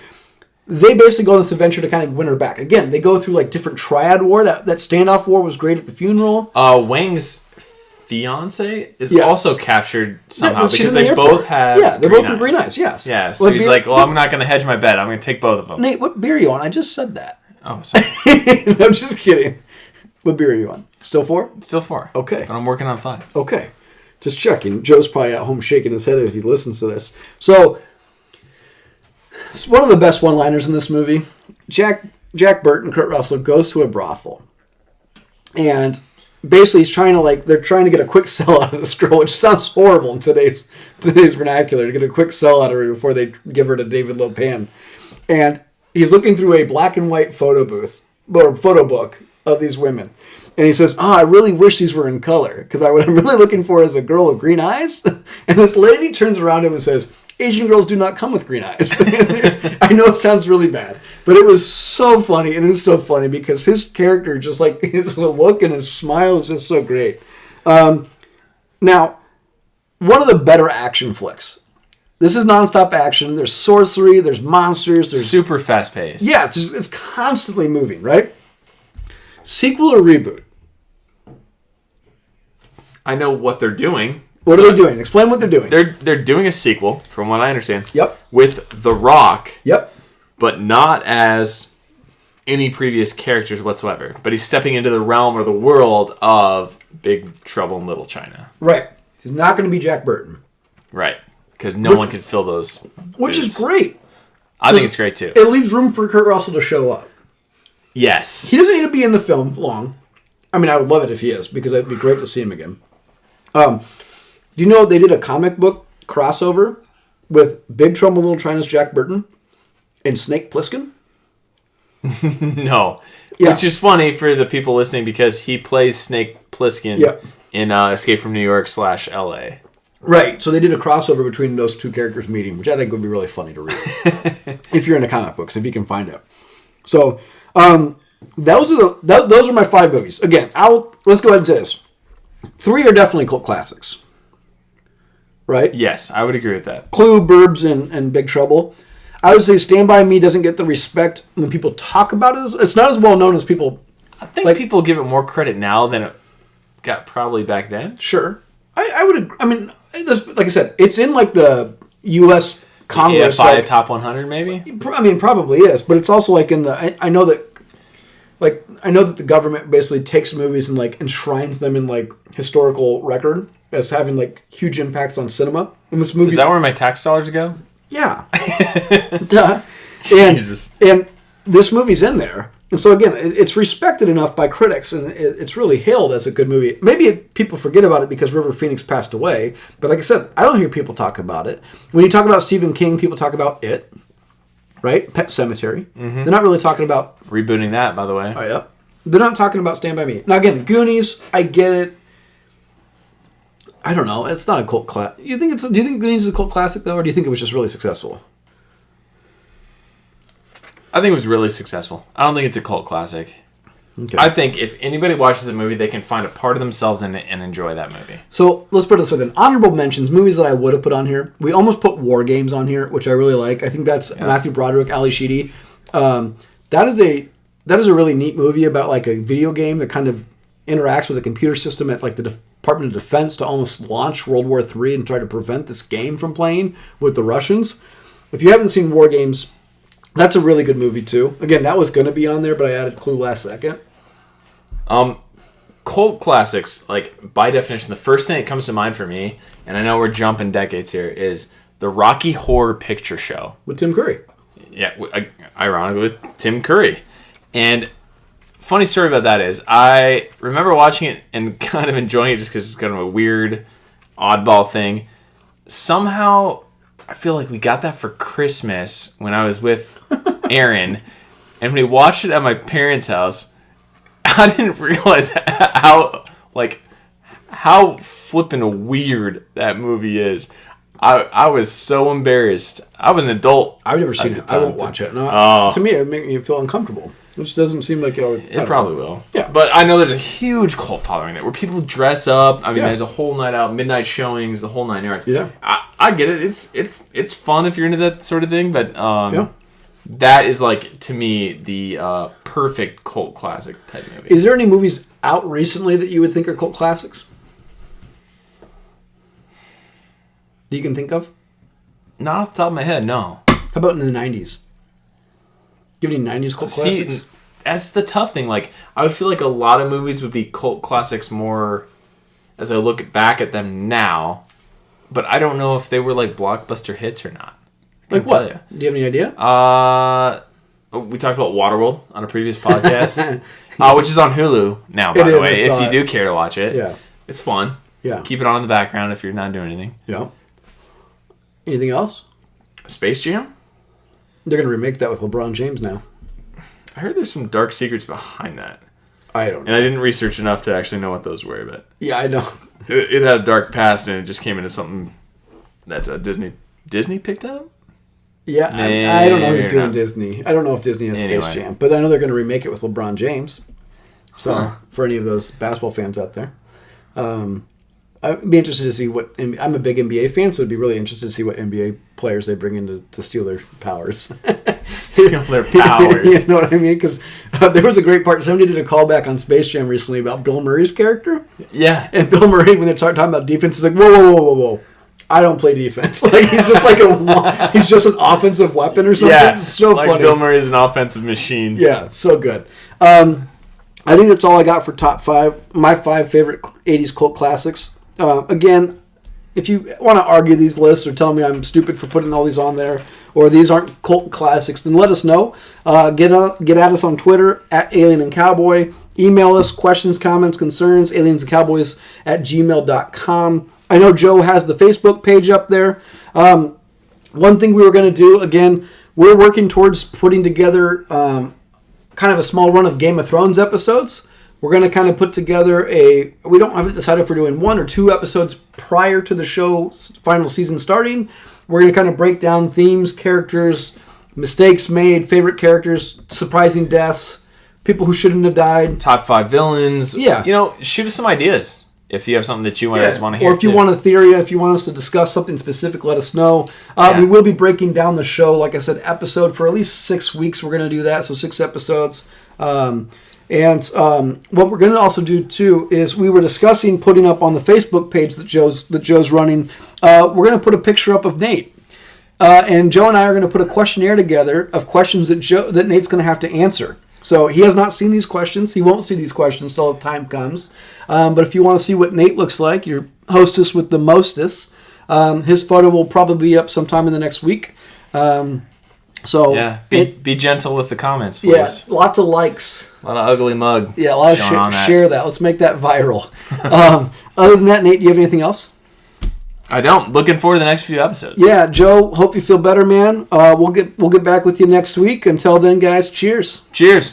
they basically go on this adventure to kind of win her back. Again, they go through different triad war. That standoff war was great at the funeral. Wang's fiance is also captured somehow because they both have they're both with green eyes. Yes. Yeah. So he's like, well, I'm not going to hedge my bet. I'm going to take both of them. Nate, what beer are you on? I just said that. Oh, sorry. I'm just kidding. What beer are you on? Still 4? Still 4. Okay. But I'm working on 5. Okay. Just checking. Joe's probably at home shaking his head if he listens to this. So It's one of the best one-liners in this movie. Jack Burton, Kurt Russell, goes to a brothel. And basically he's trying to they're trying to get a quick sell out of this girl, which sounds horrible in today's vernacular, to get a quick sell out of her before they give her to David Lopan. And he's looking through a black and white photo book of these women. And he says, I really wish these were in color, because what I'm really looking for is a girl with green eyes. And this lady turns around to him and says, Asian girls do not come with green eyes. I know it sounds really bad, but it was so funny, and it's so funny because his character, just like his look and his smile, is just so great. Now, one of the better action flicks. This is nonstop action. There's sorcery. There's monsters. There's super fast paced. Yeah, it's constantly moving, right? Sequel or reboot? I know what they're doing. What are they doing? Explain what they're doing. They're doing a sequel, from what I understand. Yep. With The Rock. Yep. But not as any previous characters whatsoever. But he's stepping into the realm or the world of Big Trouble in Little China. Right. He's not going to be Jack Burton. Right. Because no one can fill those Which boots. is great. I think it's great too. It leaves room for Kurt Russell to show up. Yes. He doesn't need to be in the film long. I mean, I would love it if he is, because it'd be great to see him again. Do you know they did a comic book crossover with Big Trouble in Little China's Jack Burton and Snake Plissken? No. Yeah. Which is funny for the people listening because he plays Snake Plissken in Escape from New York / LA. Right. So they did a crossover between those two characters meeting, which I think would be really funny to read. If you're into comic books, if you can find it. So those are my 5 movies. Again, let's go ahead and say this. 3 are definitely cult classics. Right? Yes, I would agree with that. Clue, Burbs, and Big Trouble. I would say Stand By Me doesn't get the respect when people talk about it. It's not as well known as people... I think people give it more credit now than it got probably back then. Sure. I would agree. I mean, like I said, it's in the U.S. Congress. AFI Top 100 maybe? I mean, probably is. But it's also in the... I know that the government basically takes movies and enshrines them in historical record as having huge impacts on cinema. And this movie is that where my tax dollars go? Yeah. Duh. Jesus. And this movie's in there. And so again, it's respected enough by critics, and it's really hailed as a good movie. Maybe people forget about it because River Phoenix passed away, but like I said, I don't hear people talk about it. When you talk about Stephen King, people talk about It, right? Pet Sematary. Mm-hmm. They're not really talking about... Rebooting that, by the way. Oh, yeah. They're not talking about Stand By Me. Now again, Goonies, I get it. I don't know. It's not a cult classic. Do you think Goonies is a cult classic, though, or do you think it was just really successful? I think it was really successful. I don't think it's a cult classic. Okay. I think if anybody watches a movie, they can find a part of themselves in it and enjoy that movie. So let's put it this way then. Honorable mentions, movies that I would have put on here. We almost put War Games on here, which I really like. I think that's Matthew Broderick, Ali Sheedy. That is a really neat movie about a video game that kind of interacts with a computer system at the Department of Defense to almost launch World War III and try to prevent this game from playing with the Russians. If you haven't seen War Games, that's a really good movie too. Again, that was going to be on there, but I added Clue last second. Cult classics, by definition, the first thing that comes to mind for me, and I know we're jumping decades here, is the Rocky Horror Picture Show. With Tim Curry. Yeah, ironically with Tim Curry. And funny story about that is, I remember watching it and kind of enjoying it just because it's kind of a weird, oddball thing. Somehow, I feel like we got that for Christmas when I was with Aaron, and we watched it at my parents' house. I didn't realize how flippin' weird that movie is. I was so embarrassed. I was an adult. I've never seen it. I won't watch it. No, to me, it makes me feel uncomfortable. Which doesn't seem like it probably will. Yeah, but I know there's a huge cult following there where people dress up. I mean, there's a whole night out, midnight showings, the whole 9 yards. Yeah, I get it. It's fun if you're into that sort of thing, but that is to me the perfect cult classic type movie. Is there any movies out recently that you would think are cult classics that you can think of? Not off the top of my head, no. How about in the 90s? Do you have any 90s cult classics? That's the tough thing. I would feel like a lot of movies would be cult classics more as I look back at them now, but I don't know if they were blockbuster hits or not. Like what? Do you have any idea? We talked about Waterworld on a previous podcast, which is on Hulu now, by the way, if you do care to watch it. Yeah. It's fun. Yeah. Keep it on in the background if you're not doing anything. Yeah. Anything else? Space Jam? They're going to remake that with LeBron James now. I heard there's some dark secrets behind that. I don't know. And I didn't research enough to actually know what those were, but... Yeah, I know. It had a dark past, and it just came into something that Disney picked up? Yeah, I don't know who's doing Disney. I don't know if Disney has Space Jam, but I know they're going to remake it with LeBron James. So, for any of those basketball fans out there. I'd be interested to see what... I'm a big NBA fan, so I'd be really interested to see what NBA players they bring in to steal their powers. Steal their powers. You know what I mean? Because there was a great part. Somebody did a callback on Space Jam recently about Bill Murray's character. Yeah. And Bill Murray, when they're talking about defense, is like, whoa. I don't play defense. Like he's just he's just an offensive weapon or something. Yeah, it's so funny. Bill Murray is an offensive machine. Yeah, so good. I think that's all I got for top 5. My 5 favorite 80s cult classics. Again, if you want to argue these lists or tell me I'm stupid for putting all these on there, or these aren't cult classics, then let us know. Get at us on Twitter at Alien and Cowboy. Email us questions, comments, concerns, aliensandcowboys@gmail.com. I know Joe has the Facebook page up there. One thing we were going to do, again, we're working towards putting together kind of a small run of Game of Thrones episodes. We're going to kind of put together we don't have to decide if we're doing 1 or 2 episodes prior to the show's final season starting. We're going to kind of break down themes, characters, mistakes made, favorite characters, surprising deaths, people who shouldn't have died. Top 5 villains. Yeah. Shoot us some ideas if you have something that you guys want to hear. Or if you want a theory, if you want us to discuss something specific, let us know. We will be breaking down the show, like I said, episode for at least 6 weeks. We're going to do that, so 6 episodes. And what we're going to also do too is we were discussing putting up on the Facebook page that Joe's running. We're going to put a picture up of Nate, and Joe and I are going to put a questionnaire together of questions that Nate's going to have to answer. So he has not seen these questions. He won't see these questions till the time comes. But if you want to see what Nate looks like, your hostess with the mostest, his photo will probably be up sometime in the next week. Be gentle with the comments, please. Yeah, lots of likes. A lot of ugly mug. Yeah, a lot of share that. Let's make that viral. Other than that, Nate, do you have anything else? I don't. Looking forward to the next few episodes. Yeah, Joe, hope you feel better, man. We'll get back with you next week. Until then, guys, cheers. Cheers.